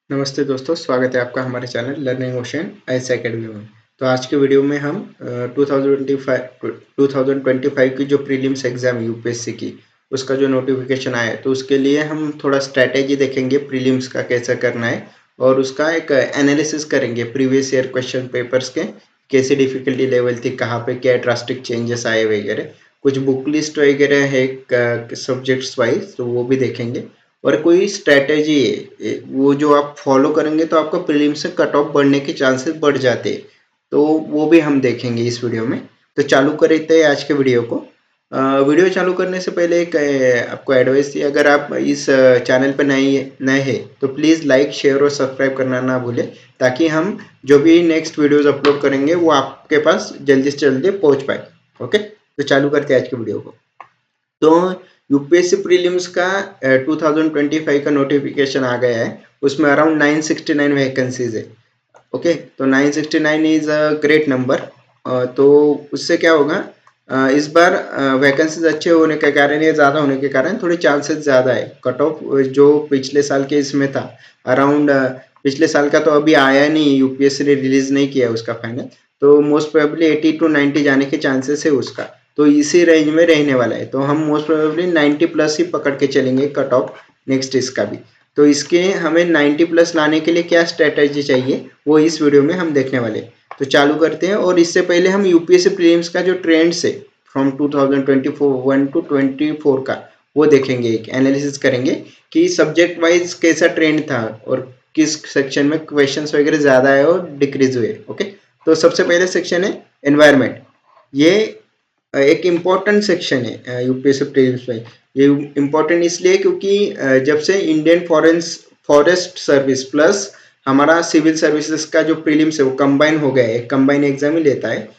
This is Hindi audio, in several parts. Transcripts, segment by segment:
नमस्ते दोस्तों, स्वागत है आपका हमारे channel learning ocean IAS academy में। तो आज के वीडियो में हम 2025 की जो प्रीलिम्स एग्जाम यूपीएससी की उसका जो नोटिफिकेशन आया है तो उसके लिए हम थोड़ा स्ट्रैटेजी देखेंगे प्रीलिम्स का कैसे करना है और उसका एक एनालिसिस करेंगे प्रीवियस ईयर क्वेश्चन पेपर्स के कैसी डिफिकल्टी लेवल थी, कहाँ पे क्या ड्रास्टिक चेंजेस आए वगैरह, कुछ बुक लिस्ट वगैरह है सब्जेक्ट्स वाइज, तो वो भी देखेंगे। और कोई स्ट्रैटेजी है वो जो आप फॉलो करेंगे तो आपका प्रीलिम से कट ऑफ बढ़ने के चांसेस बढ़ जाते हैं, तो वो भी हम देखेंगे इस वीडियो में। तो चालू करते हैं आज के वीडियो को। वीडियो चालू करने से पहले एक आपको एडवाइस थी, अगर आप इस चैनल पर नए हैं तो प्लीज़ लाइक शेयर और सब्सक्राइब करना ना भूलें, ताकि हम जो भी नेक्स्ट वीडियोस अपलोड करेंगे वो आपके पास जल्दी से जल्दी पहुंच पाए। ओके, तो चालू करते हैं आज के वीडियो को। तो यूपीएससी प्रीलिम्स का 2025 का नोटिफिकेशन आ गया है, उसमें अराउंड 969 वैकेंसीज है। ओके, तो 969 इज अ ग्रेट नंबर। तो उससे क्या होगा, इस बार वैकेंसीज अच्छे होने के कारण या ज़्यादा होने के कारण थोड़े चांसेस ज़्यादा है। कट ऑफ जो पिछले साल के इसमें था अराउंड, पिछले साल का तो अभी आया नहीं, यूपीएससी ने रिलीज नहीं किया उसका फाइनल, तो मोस्ट प्रोबेबली 80 to 90 जाने के चांसेस है उसका। तो इसी रेंज में रहने वाला है, तो हम मोस्ट प्रोबेबली 90 प्लस ही पकड़ के चलेंगे कट ऑफ नेक्स्ट इसका भी। तो इसके हमें 90 प्लस लाने के लिए क्या स्ट्रेटजी चाहिए वो इस वीडियो में हम देखने वाले। तो चालू करते हैं, और इससे पहले हम यूपीएससी प्रीलिम्स का जो ट्रेंड्स है फ्रॉम 2021 टू 24 का वो देखेंगे, एक एनालिसिस करेंगे कि सब्जेक्ट वाइज कैसा ट्रेंड था और किस सेक्शन में क्वेश्चंस वगैरह ज़्यादा है और डिक्रीज हुए। ओके, तो सबसे पहले सेक्शन है एनवायरनमेंट। ये एक इम्पॉर्टेंट सेक्शन है यूपीएससी प्रीलिम्स में। ये इम्पॉर्टेंट इसलिए क्योंकि जब से इंडियन फॉरेस्ट सर्विस प्लस हमारा सिविल सर्विसेज का जो प्रीलिम्स है वो कंबाइन हो गया है, कंबाइन एग्जाम ही लेता है,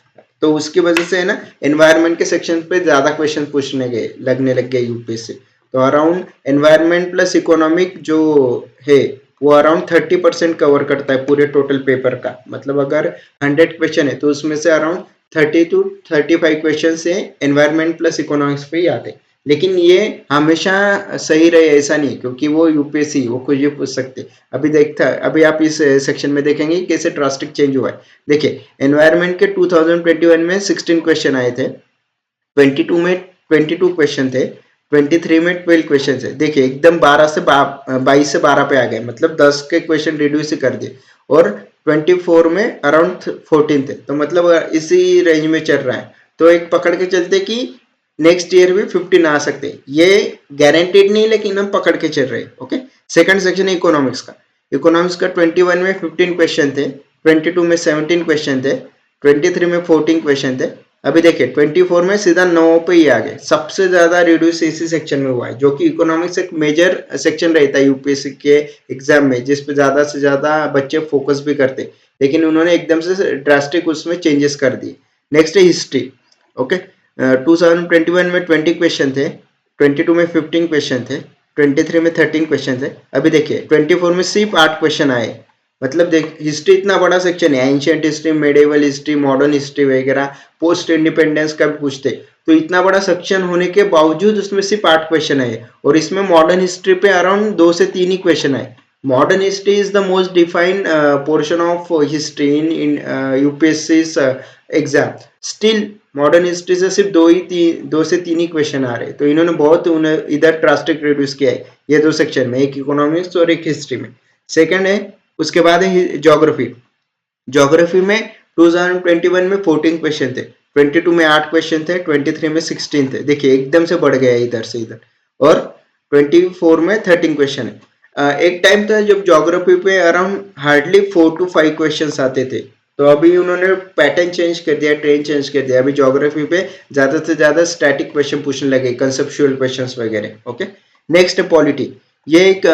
तो उसकी वजह से है ना एनवायरनमेंट के सेक्शन पे ज़्यादा क्वेश्चन पूछने गए लगने लग गए यूपीएससी। तो अराउंड एनवायरनमेंट प्लस इकोनॉमिक जो है वो अराउंड 30% कवर करता है पूरे टोटल पेपर का। मतलब अगर 100 क्वेश्चन है तो उसमें से अराउंड 30 to 35 क्वेश्चन से एनवायरनमेंट प्लस इकोनॉमिक्स पे ही आते। लेकिन ये हमेशा सही रहे ऐसा नहीं, क्योंकि वो यूपीएससी वो कुछ भी पूछ सकते। अभी आप इस सेक्शन में देखेंगे कैसे ड्रास्टिक चेंज हुआ है। देखिए, एनवायरनमेंट के 2021 में 16 क्वेश्चन आए थे, 22 में 22 क्वेश्चन थे, 23 में 12 क्वेश्चन है। देखिए एकदम 22 से 12 पे आ गए, मतलब 10 के क्वेश्चन रिड्यूस कर दिए। और 24 में अराउंड 14 थे, तो मतलब इसी रेंज में चल रहा है। तो एक पकड़ के चलते कि नेक्स्ट ईयर भी 15 आ सकते, ये गारंटीड नहीं लेकिन हम पकड़ के चल रहे हैं। ओके, सेकंड सेक्शन है इकोनॉमिक्स का। इकोनॉमिक्स का 21 में 15 क्वेश्चन थे, 22 में 17 क्वेश्चन थे, 23 में 14 क्वेश्चन थे। अभी देखिए 24 में सीधा 9 पे ही आ गए। सबसे ज्यादा रिड्यूस इसी सेक्शन में हुआ है, जो कि इकोनॉमिक्स एक मेजर सेक्शन रहता है यूपीएससी के एग्जाम में, जिस पे ज्यादा से ज्यादा बच्चे फोकस भी करते, लेकिन उन्होंने एकदम से ड्रास्टिक उसमें चेंजेस कर दिए। नेक्स्ट है हिस्ट्री। ओके, 2021 में 20 क्वेश्चन थे, 22 में 15 क्वेश्चन थे, 23 में 13 क्वेश्चन थे। अभी देखिए 24 में सिर्फ 8 क्वेश्चन आए। मतलब देख, हिस्ट्री इतना बड़ा सेक्शन है, ancient history, medieval history, modern history वगैरह, पोस्ट इंडिपेंडेंस का भी पूछते। तो इतना बड़ा सेक्शन होने के बावजूद उसमें सिर्फ 8 क्वेश्चन आए, और इसमें मॉडर्न हिस्ट्री पे अराउंड 2 से 3 ही क्वेश्चन आए। Modern history is the most defined portion of history in UPSC exam. Still modern history से सिर्फ 2 से 3 ही क्वेश्चन आ रहे, तो इन्होंने बहुत इधर ड्रास्टिक रिड्यूस किया है ये दो सेक्शन में, एक इकोनॉमिक्स और एक हिस्ट्री में। सेकंड है, उसके बाद है ज्योग्राफी। ज्योग्राफी में 2021 में 14 क्वेश्चन थे, 22 में 8 क्वेश्चन थे, 23 में 16 थे। देखिए एकदम से बढ़ गया इधर से इधर। और 24 में 13 क्वेश्चन है। एक टाइम था जब ज्योग्राफी पे अराउंड हार्डली 4 to 5 क्वेश्चन आते थे, तो अभी उन्होंने पैटर्न चेंज कर दिया, ट्रेंड चेंज कर दिया। अभी ज्योग्राफी पे ज्यादा से ज्यादा स्टैटिक क्वेश्चन पूछने लगे, कंसेप्चुअल क्वेश्चंस वगैरह। Okay, next polity. ये एक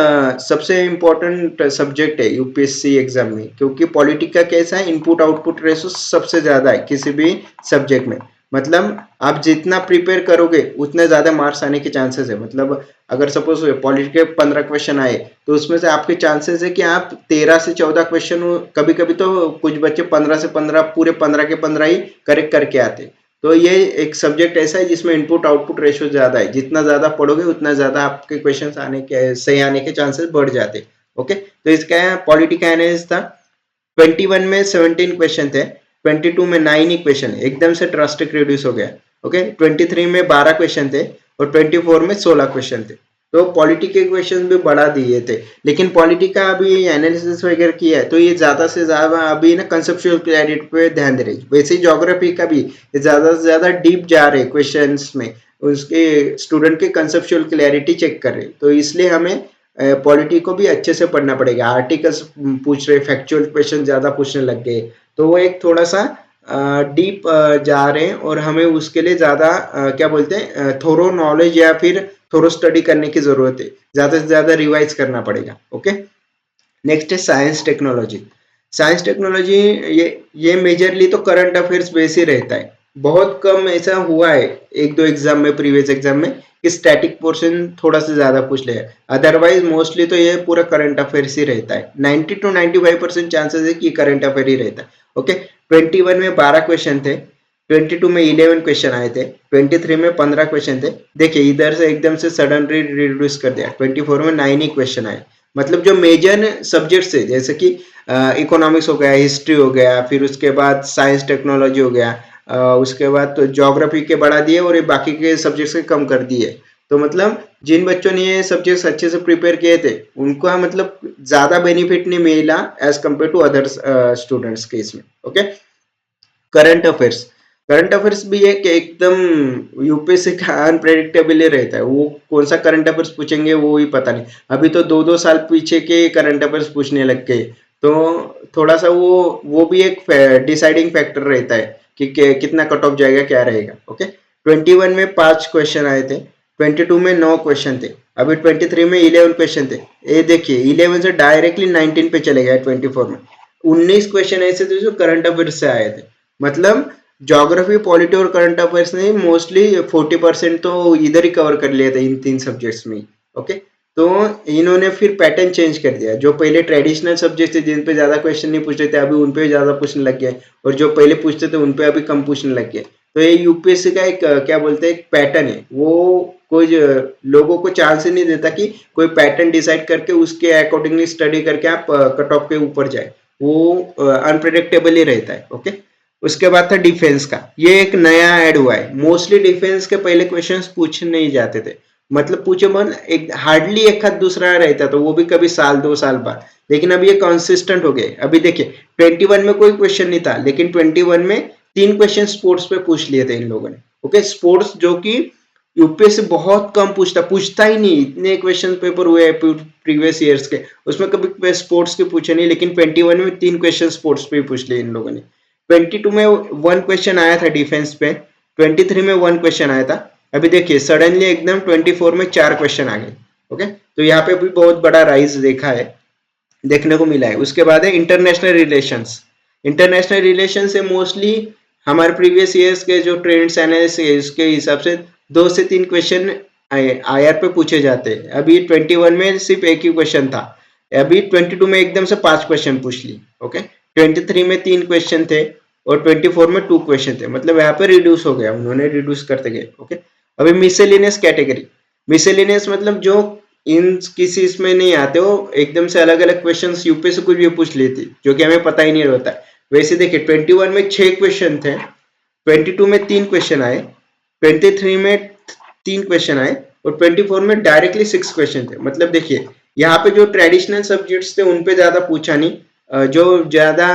सबसे इम्पोर्टेंट सब्जेक्ट है यूपीएससी एग्जाम में, क्योंकि पॉलिटिक का कैसा है, इनपुट आउटपुट रेशो सबसे ज्यादा है किसी भी सब्जेक्ट में। मतलब आप जितना प्रिपेयर करोगे उतने ज्यादा मार्क्स आने के चांसेस है। मतलब अगर सपोज पॉलिटिक के 15 क्वेश्चन आए, तो उसमें से आपके चांसेस है कि आप 13 से 14 क्वेश्चन, कभी कभी तो कुछ बच्चे 15 से 15 पूरे 15 के 15 ही करेक्ट करके आते। तो ये एक सब्जेक्ट ऐसा है जिसमें इनपुट आउटपुट रेशियो ज्यादा है, जितना ज्यादा पढ़ोगे उतना ज्यादा आपके क्वेश्चंस आने के सही आने के चांसेस बढ़ जाते। ओके, तो इसका पॉलिटी का एनालिसिस था। 21 में 17 क्वेश्चन थे, 22 में 9 ही क्वेश्चन, एकदम से ड्रास्टिक रिड्यूस हो गया। ओके, 23 में 12 क्वेश्चन थे और 24 में 16 क्वेश्चन थे। तो पॉलिटी के क्वेश्चन भी बढ़ा दिए थे, लेकिन पॉलिटी का अभी एनालिसिस वगैरह किया है तो ये ज्यादा से ज्यादा अभी ना कंसेप्चुअल क्लैरिटी पे ध्यान दे रही है। वैसे ही ज्योग्राफी का भी ज्यादा से ज्यादा डीप जा रहे क्वेश्चंस में, उसके स्टूडेंट के कंसेप्चुअल क्लैरिटी चेक कर रहे, तो इसलिए हमें पॉलिटी को भी अच्छे से पढ़ना पड़ेगा। आर्टिकल्स पूछ रहे, फैक्चुअल क्वेश्चन ज्यादा पूछने लग गए, तो वो एक थोड़ा सा डीप जा रहे हैं और हमें उसके लिए ज्यादा क्या बोलते हैं थोरो नॉलेज या फिर थोरो स्टडी करने की जरूरत है, ज्यादा से ज्यादा रिवाइज करना पड़ेगा। ओके, नेक्स्ट है साइंस टेक्नोलॉजी। साइंस टेक्नोलॉजी ये मेजरली तो करंट अफेयर्स बेस ही रहता है। बहुत कम ऐसा हुआ है एक दो एग्जाम में, प्रीवियस एग्जाम में, कि स्टैटिक पोर्शन थोड़ा सा ज्यादा पूछ ले। अदरवाइज मोस्टली तो ये पूरा करंट अफेयर्स ही रहता है। 90 to 95% चांसेस है कि करंट अफेयर ही रहता है। ओके, 21 में 12 क्वेश्चन थे, 22 में 11 क्वेश्चन आए थे, 23 में 15 क्वेश्चन थे। देखिए इधर से एकदम से सडनली रिड्यूस कर दिया, 24 में 9 ही क्वेश्चन आए। मतलब जो मेजर सब्जेक्ट्स है जैसे कि इकोनॉमिक्स हो गया, हिस्ट्री हो गया, फिर उसके बाद साइंस टेक्नोलॉजी हो गया, उसके बाद तो ज्योग्राफी के बढ़ा दिए और ये बाकी के सब्जेक्ट्स के कम कर दिए। तो मतलब जिन बच्चों ने ये सब्जेक्ट्स अच्छे से प्रिपेयर किए थे उनका मतलब ज्यादा बेनिफिट नहीं मिला as compare to other students के इसमें। Okay, current affairs, current affairs भी है कि एकदम यूपीएससी का अनप्रेडिक्टेबल ही रहता है। वो कौन सा करंट अफेयर्स पूछेंगे वो ही पता नहीं। अभी तो 2-2 साल पीछे के करंट अफेयर्स पूछने लग गए, तो थोड़ा सा वो भी एक डिसाइडिंग फैक्टर रहता है कि कितना कट ऑफ जाएगा, क्या रहेगा। ओके, 21 में 5 क्वेश्चन आए थे, 22 में 9 क्वेश्चन थे, अभी 23 में 11 क्वेश्चन थे। ये देखिए 11 से डायरेक्टली 19 पे चले गए, 24 में 19 क्वेश्चन ऐसे थे जो करंट अफेयर्स से आए थे। मतलब ज्योग्राफी, पॉलिटी और करंट अफेयर्स ने मोस्टली 40% तो इधर ही कवर कर लिया था इन 3 सब्जेक्ट्स में। ओके, तो इन्होंने फिर पैटर्न चेंज कर दिया। जो पहले ट्रेडिशनल सब्जेक्ट थे जिन पे ज्यादा क्वेश्चन नहीं पूछते थे, अभी उन पे ज्यादा पूछने लग गए, और जो पहले पूछते थे उन पे अभी कम पूछने लग गए। तो ये यूपीएससी का एक क्या बोलते हैं एक पैटर्न है। वो कोई लोगों को चांस ही नहीं देता कि कोई पैटर्न डिसाइड करके उसके अकॉर्डिंगली स्टडी करके आप कट ऑफ के ऊपर जाए। वो अनप्रेडिक्टेबल ही रहता है। ओके, उसके बाद था डिफेंस का, ये एक नया ऐड हुआ है। मोस्टली डिफेंस के पहले क्वेश्चंस पूछे नहीं जाते थे, मतलब पूछे मन एक हार्डली एक हाथ दूसरा रहता, तो वो भी कभी साल 2 साल बाद। लेकिन अब ये कंसिस्टेंट हो गए। अभी देखिए 21 में कोई क्वेश्चन नहीं था, लेकिन 21 में 3 क्वेश्चन स्पोर्ट्स पे पूछ लिए थे इन लोगों ने। ओके, स्पोर्ट्स जो कि यूपीएससी बहुत कम पूछता ही नहीं। इतने क्वेश्चन पेपर हुए प्रीवियस ईयर्स के, उसमें कभी स्पोर्ट्स के पूछे नहीं, लेकिन 21 में 3 क्वेश्चन स्पोर्ट्स पे पूछ लिए इन लोगों ने। 22 में 1 क्वेश्चन आया था डिफेंस पे, 23 में 1 क्वेश्चन आया था। अभी देखिए सडनली एकदम 24 में 4 क्वेश्चन आ गए। ओके, तो यहाँ पे भी बहुत बड़ा राइज देखने को मिला है। उसके बाद है इंटरनेशनल रिलेशंस। इंटरनेशनल रिलेशन से मोस्टली हमारे प्रीवियस ईयर्स के जो ट्रेंड्स एनालिसिस है उसके हिसाब से 2 से 3 क्वेश्चन आईआर पे पूछे जाते हैं। अभी 21 में सिर्फ एक ही क्वेश्चन था, अभी 22 में एकदम से 5 क्वेश्चन पूछ ली। ओके, 23 में 3 क्वेश्चन थे और 24 में 2 क्वेश्चन थे। मतलब यहाँ पे रिड्यूस हो गया, उन्होंने रिड्यूस करते गए। ओके, अभी मिसेलिनियस कैटेगरी। मिसेलिनियस मतलब जो इन किसी इसमें नहीं आते हो, एकदम से अलग अलग क्वेश्चन यूपी से कुछ भी पूछ लेती, जो कि हमें पता ही नहीं रहता। वैसे देखिए 21 में 6 क्वेश्चन थे, 22 में 3 क्वेश्चन आए, 23 में 3 क्वेश्चन आए और 24 में डायरेक्टली 6 क्वेश्चन थे। मतलब देखिए यहाँ पे जो ट्रेडिशनल सब्जेक्ट्स थे उन पे ज्यादा पूछा नहीं, जो ज्यादा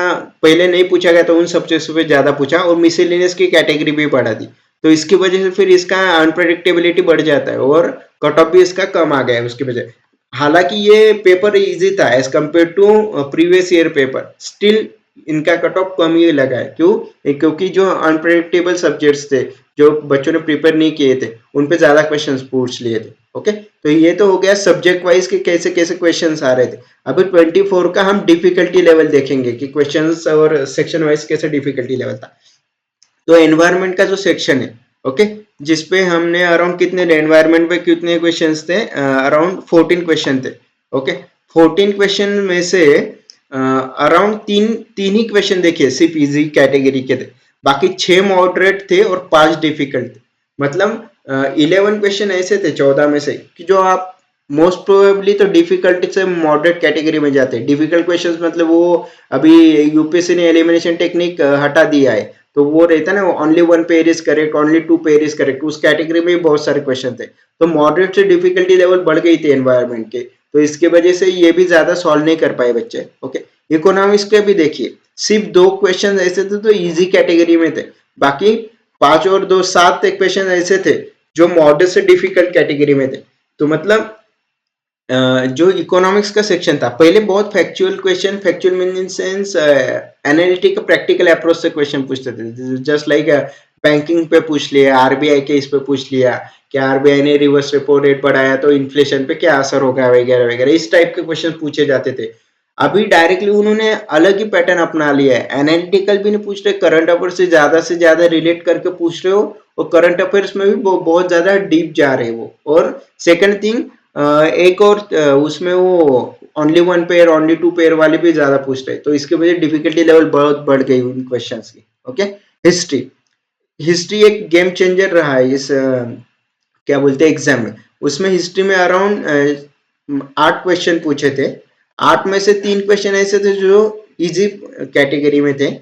पहले नहीं पूछा गया था उन सब्जेक्ट्स पे ज्यादा पूछा, और मिसेलिनियस की कैटेगरी भी बढ़ा दी। तो इसकी वजह से फिर इसका अनप्रेडिक्टेबिलिटी बढ़ जाता है और कट ऑफ भी इसका कम आ गया है उसकी वजह। हालांकि ये पेपर इजी था as compare to previous year paper, still इनका कट ऑफ कम ही लगा है। क्यों? क्योंकि जो अनप्रेडिक्टेबल सब्जेक्ट्स थे जो बच्चों ने प्रिपेयर नहीं किए थे उन पे ज्यादा क्वेश्चंस पूछ लिए थे। ओके, तो ये तो हो गया सब्जेक्ट वाइज के कैसे कैसे क्वेश्चंस आ रहे थे। अभी 24 का हम डिफिकल्टी लेवल देखेंगे कि क्वेश्चंस और सेक्शन वाइज कैसे डिफिकल्टी लेवल था। तो एनवायरनमेंट का जो सेक्शन है, ओके, जिसपे हमने अराउंड कितने एनवायरनमेंट पे कितने क्वेश्चंस थे, अराउंड 14 क्वेश्चन थे। ओके, 14 क्वेश्चन में से अराउंड तीन ही क्वेश्चन देखिए सिर्फ इजी कैटेगरी के थे, बाकी 6 मॉडरेट थे और 5 डिफिकल्ट थे। मतलब 11 क्वेश्चन ऐसे थे 14 में से कि जो आप मोस्ट प्रोबेबली तो डिफिकल्टी से मॉडरेट कैटेगरी में जाते हैं। डिफिकल्ट क्वेश्चंस मतलब वो अभी यूपीएससी ने एलिमिनेशन टेक्निक हटा दिया है, तो वो रहता है ना, only one pair is correct, only two pair is correct, उस कैटेगरी में भी बहुत सारे क्वेश्चन थे। तो मॉडरेट से डिफिकल्टी लेवल बढ़ गई थी एनवायरमेंट के, तो इसके वजह से ये भी ज्यादा सॉल्व नहीं कर पाए बच्चे। ओके, इकोनॉमिक्स के भी देखिए सिर्फ 2 क्वेश्चन ऐसे थे तो इजी कैटेगरी में थे, बाकी 5 और 2 7 क्वेश्चन ऐसे थे जो मॉडरेट से डिफिकल्ट कैटेगरी में थे। तो मतलब जो इकोनॉमिक्स का सेक्शन था पहले बहुत factual question, factual mean in sense analytic practical approach से क्वेश्चन पूछते थे, जस्ट लाइक बैंकिंग पे पूछ लिया, आरबीआई के इस पे पूछ लिया कि आरबीआई ने रिवर्स रेपो रेट बढ़ाया तो इन्फ्लेशन पे क्या असर होगा वगैरह वगैरह, इस टाइप के क्वेश्चन पूछे जाते थे। अभी डायरेक्टली उन्होंने अलग ही पैटर्न अपना लिया है, एनालिटिकल भी नहीं पूछ रहे, करंट अफेयर से ज्यादा रिलेट करके पूछ रहे हो, और करंट अफेयर्स में भी बहुत ज्यादा डीप जा रहे हो। और सेकंड थिंग, एक और उसमें वो only one pair only two pair वाले भी ज्यादा पूछ रहे, तो इसके वजह डिफिकल्टी लेवल बहुत बढ़ गई उन क्वेश्चंस की। ओके, हिस्ट्री, हिस्ट्री एक गेम चेंजर रहा है इस क्या बोलते हैं एग्जाम में। उसमें हिस्ट्री में अराउंड 8 क्वेश्चन पूछे थे, 8 में से 3 क्वेश्चन ऐसे थे जो इजी कैटेगरी में थे।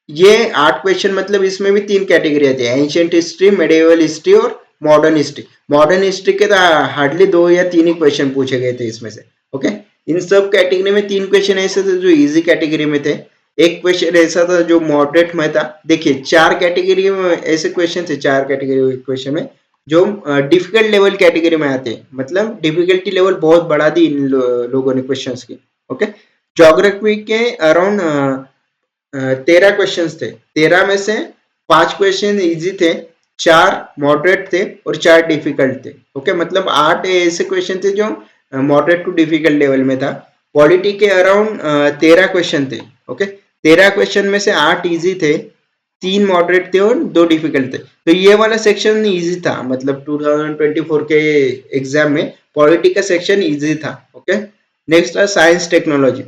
ये 8 क्वेश्चन मतलब इसमें भी 3 कैटेगरी आती है, एंशियंट हिस्ट्री, मेडिएवल हिस्ट्री और मॉडर्न हिस्ट्री। मॉडर्न हिस्ट्री के तो हार्डली 2 या 3 ही क्वेश्चन पूछे गए थे इसमें से। ओके, इन सब कैटेगरी में 3 क्वेश्चन ऐसे थे जो इजी कैटेगरी में थे, एक क्वेश्चन ऐसा था जो मॉडरेट में था। देखिए 4 कैटेगरी में ऐसे क्वेश्चन थे, 4 कैटेगरी क्वेश्चन में जो डिफिकल्ट लेवल कैटेगरी में आते हैं, मतलब डिफिकल्टी लेवल बहुत बढ़ा दी इन लोगों ने क्वेश्चंस की। ओके, ज्योग्राफी के अराउंड 13 क्वेश्चन थे, 13 में से 5 क्वेश्चन इजी थे, 4 मॉडरेट थे और 4 डिफिकल्ट थे। ओके, मतलब 8 ऐसे क्वेश्चन थे जो मॉडरेट टू डिफिकल्ट लेवल में था। पॉलिटी के अराउंड 13 क्वेश्चन थे। ओके, 13 क्वेश्चन में से 8 इजी थे, 3 मॉडरेट थे और 2 डिफिकल्ट थे। तो ये वाला सेक्शन इजी था, मतलब 2024 के एग्जाम में पॉलिटी का सेक्शन इजी था। ओके, नेक्स्ट है साइंस टेक्नोलॉजी।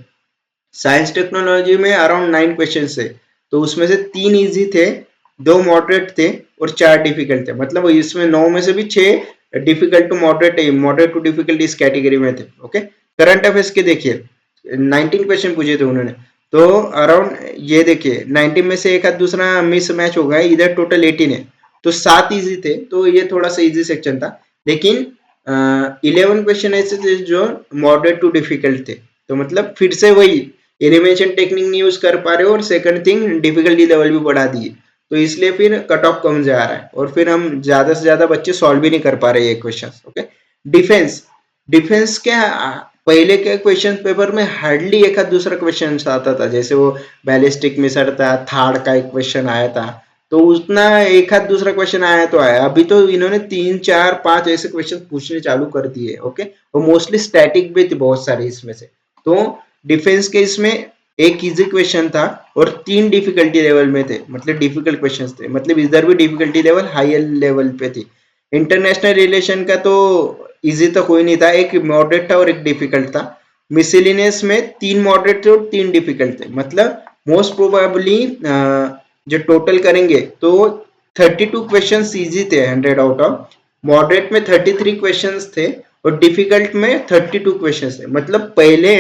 साइंस टेक्नोलॉजी में अराउंड 9 क्वेश्चन थे, तो उसमें से 3 इजी थे, 2 मॉडरेट थे और 4 डिफिकल्ट थे, मतलब इसमें 9 में से भी 6 difficult to moderate, moderate to difficult इस कैटेगरी में थे। ओके, करंट अफेयर्स के देखिए 19 क्वेश्चन पूछे थे उन्होंने, तो अराउंड ये देखिए 19 में से एक आध दूसरा मिस मैच हो गया, इधर टोटल 18 है, तो 7 इजी थे, तो ये थोड़ा सा इजी सेक्शन था। लेकिन 11 क्वेश्चन ऐसे थे जो मॉडरेट टू डिफिकल्ट थे, तो मतलब फिर से वही एलिमिनेशन टेक्निक नहीं यूज कर पा रहे हो, और सेकंड थिंग डिफिकल्टी लेवल भी बढ़ा दिए, तो इसलिए फिर कट ऑफ कम जा रहा है, और फिर हम ज्यादा से ज्यादा बच्चे सॉल्व भी नहीं कर पा रहे ये क्वेश्चन। ओके, डिफेंस, डिफेंस के पहले के क्वेश्चन पेपर में हार्डली एक आध दूसरा क्वेश्चन आता था, जैसे वो बैलिस्टिक मिसाइल था, थार्ड का एक क्वेश्चन आया था, तो उतना एक आध दूसरा क्वेश्चन आया तो आया, अभी तो इन्होंने 3 4 5 ऐसे क्वेश्चन पूछने चालू कर दिए। ओके, और मोस्टली स्टैटिक भी थे बहुत सारे इसमें से। तो डिफेंस के इसमें एक इजी क्वेश्चन था और 3 डिफिकल्टी लेवल में थे, मतलब डिफिकल्ट क्वेश्चंस थे, मतलब इधर भी डिफिकल्टी लेवल हायर लेवल पे थी। इंटरनेशनल रिलेशन का तो इजी तो कोई नहीं था, एक मॉडरेट था और एक डिफिकल्ट था। मिसलिनियस में 3 मॉडरेट थे और 3 डिफिकल्ट थे, मतलब मोस्ट प्रोबेबली जो टोटल करेंगे तो 32 क्वेश्चन इजी थे 100 आउट ऑफ, मॉडरेट में 33 क्वेश्चन थे और डिफिकल्ट में 32 क्वेश्चन थे। मतलब पहले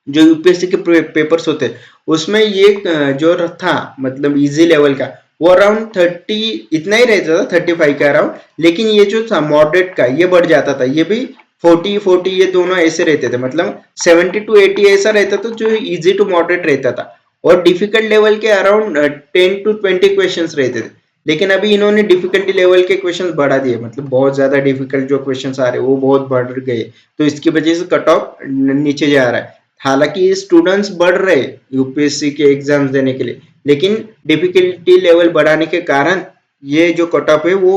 जो यूपीएससी के पेपर्स होते उसमें ये जो था मतलब इजी लेवल का वो अराउंड 30 इतना ही रहता था, 35 का अराउंड, लेकिन ये जो था मॉडरेट का ये बढ़ जाता था, ये भी 40 ये दोनों ऐसे रहते थे, मतलब 70 to 80 ऐसा रहता था जो इजी टू मॉडरेट रहता था, और डिफिकल्ट लेवल के अराउंड 10 to 20 क्वेश्चन रहते थे। लेकिन अभी इन्होंने डिफिकल्टी लेवल के क्वेश्चंस बढ़ा दिए, मतलब बहुत ज्यादा डिफिकल्ट जो क्वेश्चंस आ रहे हैं वो बहुत बढ़ गए, तो इसकी वजह से कट ऑफ नीचे जा रहा है। हालांकि स्टूडेंट्स बढ़ रहे यूपीएससी के एग्जाम्स देने के लिए, लेकिन डिफिकल्टी लेवल बढ़ाने के कारण ये जो कट ऑफ है वो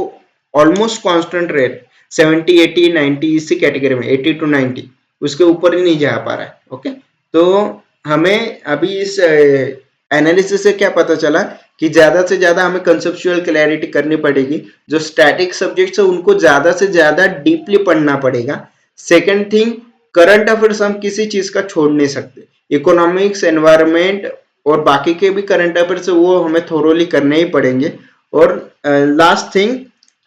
ऑलमोस्ट कांस्टेंट रहे, 70 80 90 इसी कैटेगरी में, 80 to 90 उसके ऊपर ही नहीं जा पा रहा है। ओके, तो हमें अभी इस एनालिसिस से क्या पता चला कि ज्यादा से ज्यादा हमें कंसेप्चुअल क्लैरिटी करनी पड़ेगी, जो स्टैटिक सब्जेक्ट्स है उनको ज्यादा से ज्यादा डीपली पढ़ना पड़ेगा। सेकंड थिंग, करंट अफेयर्स हम किसी चीज का छोड़ नहीं सकते, इकोनॉमिक्स, एनवायरमेंट और बाकी के भी करंट अफेयर्स वो हमें थोरोली करने ही पड़ेंगे। और लास्ट थिंग,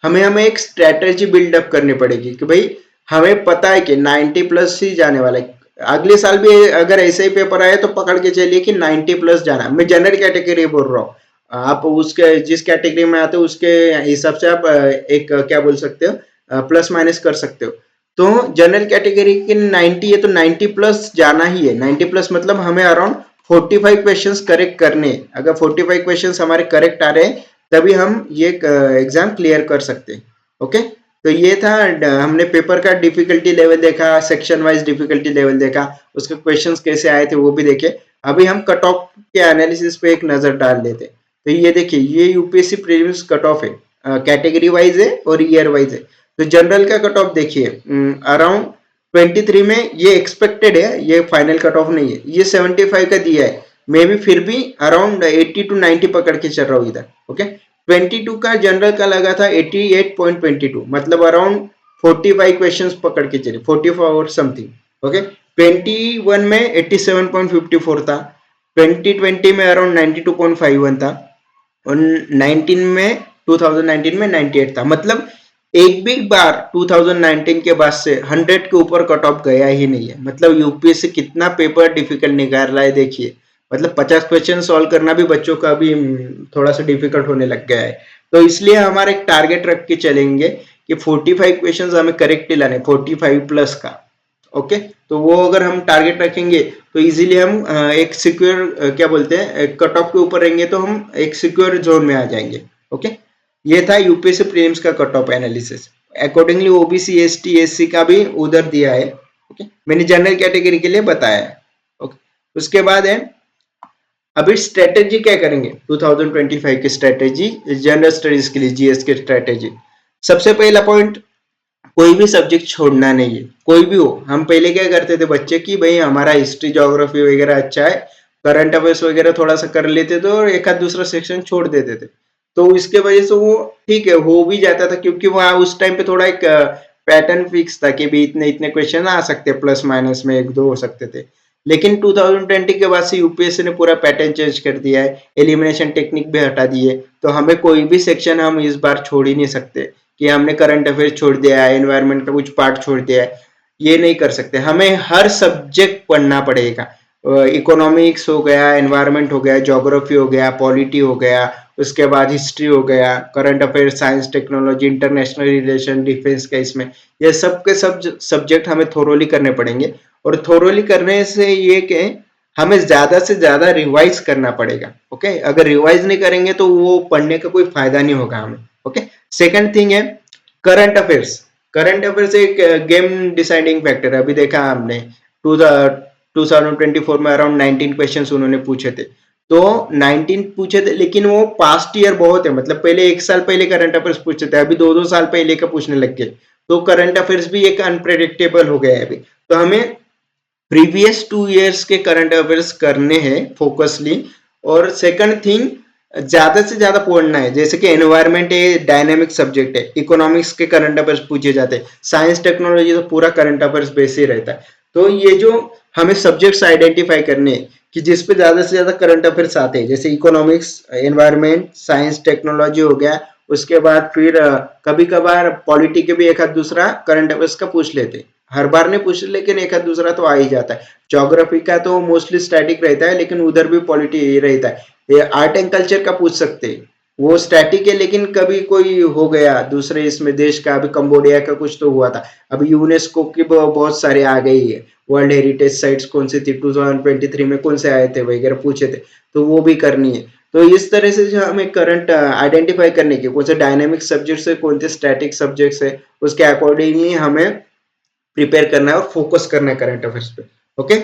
हमें एक स्ट्रेटेजी बिल्डअप करनी पड़ेगी कि भाई हमें पता है कि 90 प्लस ही जाने वाला है। अगले साल भी अगर ऐसे ही पेपर आए तो पकड़ के चलिए कि 90 प्लस जाना। मैं जनरल कैटेगरी बोल रहा हूँ, आप उसके जिस कैटेगरी में आते हो उसके हिसाब से आप एक क्या बोल सकते हो, प्लस माइनस कर सकते हो। तो जनरल कैटेगरी की 90 है तो 90 प्लस जाना ही है। 90 प्लस मतलब हमें अराउंड 45 क्वेश्चंस करेक्ट करने। अगर 45 क्वेश्चंस हमारे करेक्ट आ रहे हैं तभी हम ये एग्जाम क्लियर कर सकते हैं। ओके, तो ये था, हमने पेपर का डिफिकल्टी लेवल देखा, सेक्शन वाइज डिफिकल्टी लेवल देखा, उसके क्वेश्चंस कैसे आए थे वो भी देखे। अभी हम कट ऑफ के एनालिसिस पे एक नजर डाल लेते। तो ये देखिए, ये यूपीएससी प्रीलिम्स कट ऑफ है, कैटेगरी वाइज है और ईयर वाइज है। तो जनरल का कट ऑफ देखिए अराउंड 23 में, ये एक्सपेक्टेड है, ये फाइनल कट ऑफ नहीं है। ये 75 का दिया है, मे भी फिर भी अराउंड 80 टू 90 पकड़ के चल रहा हूँ इधर। ओके, 22 का जनरल का लगा था 88.22, मतलब अराउंड 45 क्वेश्चंस पकड़ के चले, 44 और समथिंग। ओके, 21 में 87.54 था, 2020 में अराउंड 92.51 था, और 19 में 2019 में 98 था। मतलब एक भी बार 2019 के बाद से 100 के ऊपर कट ऑफ गया ही नहीं है। मतलब यूपीएससी कितना पेपर डिफिकल्ट निकाल रहा है देखिए। मतलब 50 क्वेश्चन सॉल्व करना भी बच्चों का अभी थोड़ा सा डिफिकल्ट होने लग गया है। तो इसलिए हमारा एक टारगेट रख के चलेंगे कि 45 क्वेश्चन हमें करेक्ट लाने, 45 प्लस का। ओके, तो वो अगर हम टारगेट रखेंगे तो इजीली हम एक सिक्योर क्या बोलते हैं, कट ऑफ के ऊपर रहेंगे तो हम एक सिक्योर जोन में आ जाएंगे। ओके, ये था यूपीएससी प्रीलिम्स का cut off analysis. Accordingly OBC ST SC का भी उधर दिया है। ओके, मैंने जनरल कैटेगरी के लिए बताया है। ओके, उसके बाद है, अभी स्ट्रेटेजी क्या करेंगे 2025 की स्ट्रेटेजी जनरल स्टडीज के लिए, जीएस की स्ट्रेटेजी। सबसे पहला पॉइंट, कोई भी सब्जेक्ट छोड़ना नहीं है, कोई भी हो। हम पहले क्या करते थे बच्चे की, भाई हमारा हिस्ट्री ज्योग्राफी वगैरह अच्छा है, करंट अफेयर्स वगैरह थोड़ा सा कर लेते थे और एक आध दूसरा सेक्शन छोड़ देते थे। तो इसके वजह से वो ठीक है हो भी जाता था, क्योंकि वहाँ उस टाइम पे थोड़ा एक पैटर्न फिक्स था कि भी इतने इतने क्वेश्चन आ सकते, प्लस माइनस में एक दो हो सकते थे। लेकिन 2020 के बाद से यूपीएससी ने पूरा पैटर्न चेंज कर दिया है, एलिमिनेशन टेक्निक भी हटा दी है। तो हमें कोई भी सेक्शन हम इस बार छोड़ ही नहीं सकते कि हमने करंट अफेयर छोड़ दिया है, एनवायरनमेंट का कुछ पार्ट छोड़ दिया है, ये नहीं कर सकते। हमें हर सब्जेक्ट पढ़ना पड़ेगा। इकोनॉमिक्स हो गया, एनवायरनमेंट हो गया, ज्योग्राफी हो गया, पॉलिटी हो गया, उसके बाद हिस्ट्री हो गया, current affair, science technology, international relation, defence का, इसमें ये सब के सब सब्जेक्ट हमें थोरोली करने पड़ेंगे। और थोरोली करने से ये कि हमें ज्यादा से ज्यादा रिवाइज करना पड़ेगा। ओके, अगर रिवाइज नहीं करेंगे तो वो पढ़ने का कोई फायदा नहीं होगा हमें। ओके, सेकंड थिंग है करंट अफेयर्स। करंट अफेयर्स एक गेम डिसाइडिंग फैक्टर है। अभी देखा हमने 2024 में अराउंड 19 क्वेश्चंस उन्होंने पूछे थे। तो 19 पूछे थे, लेकिन वो पास्ट ईयर बहुत है, मतलब पहले एक साल पहले करंट अफेयर्स पूछे थे, अभी दो दो साल पहले का पूछने लग गए। तो करंट अफेयर्स भी एक अनप्रेडिक्टेबल हो गया है अभी। तो हमें प्रीवियस 2 इयर्स के करंट अफेयर्स करने हैं फोकसली। और सेकंड थिंग, ज्यादा से ज्यादा पढ़ना है। जैसे कि एनवायरनमेंट है, डायनेमिक सब्जेक्ट है, इकोनॉमिक्स के करंट अफेयर्स पूछे जाते हैं, साइंस टेक्नोलॉजी तो पूरा करंट अफेयर्स बेस ही रहता है। तो ये जो हमें सब्जेक्ट्स आइडेंटिफाई करने हैं कि जिस पे ज्यादा से ज्यादा करंट अफेयर्स आते हैं, जैसे इकोनॉमिक्स, एनवायरनमेंट, साइंस टेक्नोलॉजी हो गया, उसके बाद फिर कभी कभार पॉलिटी के भी एक आध दूसरा करंट अफेयर्स का पूछ लेते हैं। हर बार नहीं पूछ, लेकिन एक आध दूसरा तो आ ही जाता है। ज्योग्राफी का तो मोस्टली स्टैटिक रहता है, लेकिन उधर भी पॉलिटी रहता है। ये आर्ट एंड कल्चर का पूछ सकते हैं, वो स्टैटिक है, लेकिन कभी कोई हो गया दूसरे इसमें देश का, अभी कंबोडिया का कुछ तो हुआ था, अभी यूनेस्को की बहुत सारे आ गई है, वर्ल्ड हेरिटेज साइट्स कौन सी थी 2023 में, कौन से आए थे वगैरह पूछे थे, तो वो भी करनी है। तो इस तरह से जो हमें करंट आइडेंटिफाई करने की, कौन से डायनेमिक सब्जेक्ट्स है, कौन से स्टैटिक सब्जेक्ट्स है, उसके अकॉर्डिंगली हमें प्रिपेयर करना है और फोकस करना है करंट अफेयर्स पे। ओके,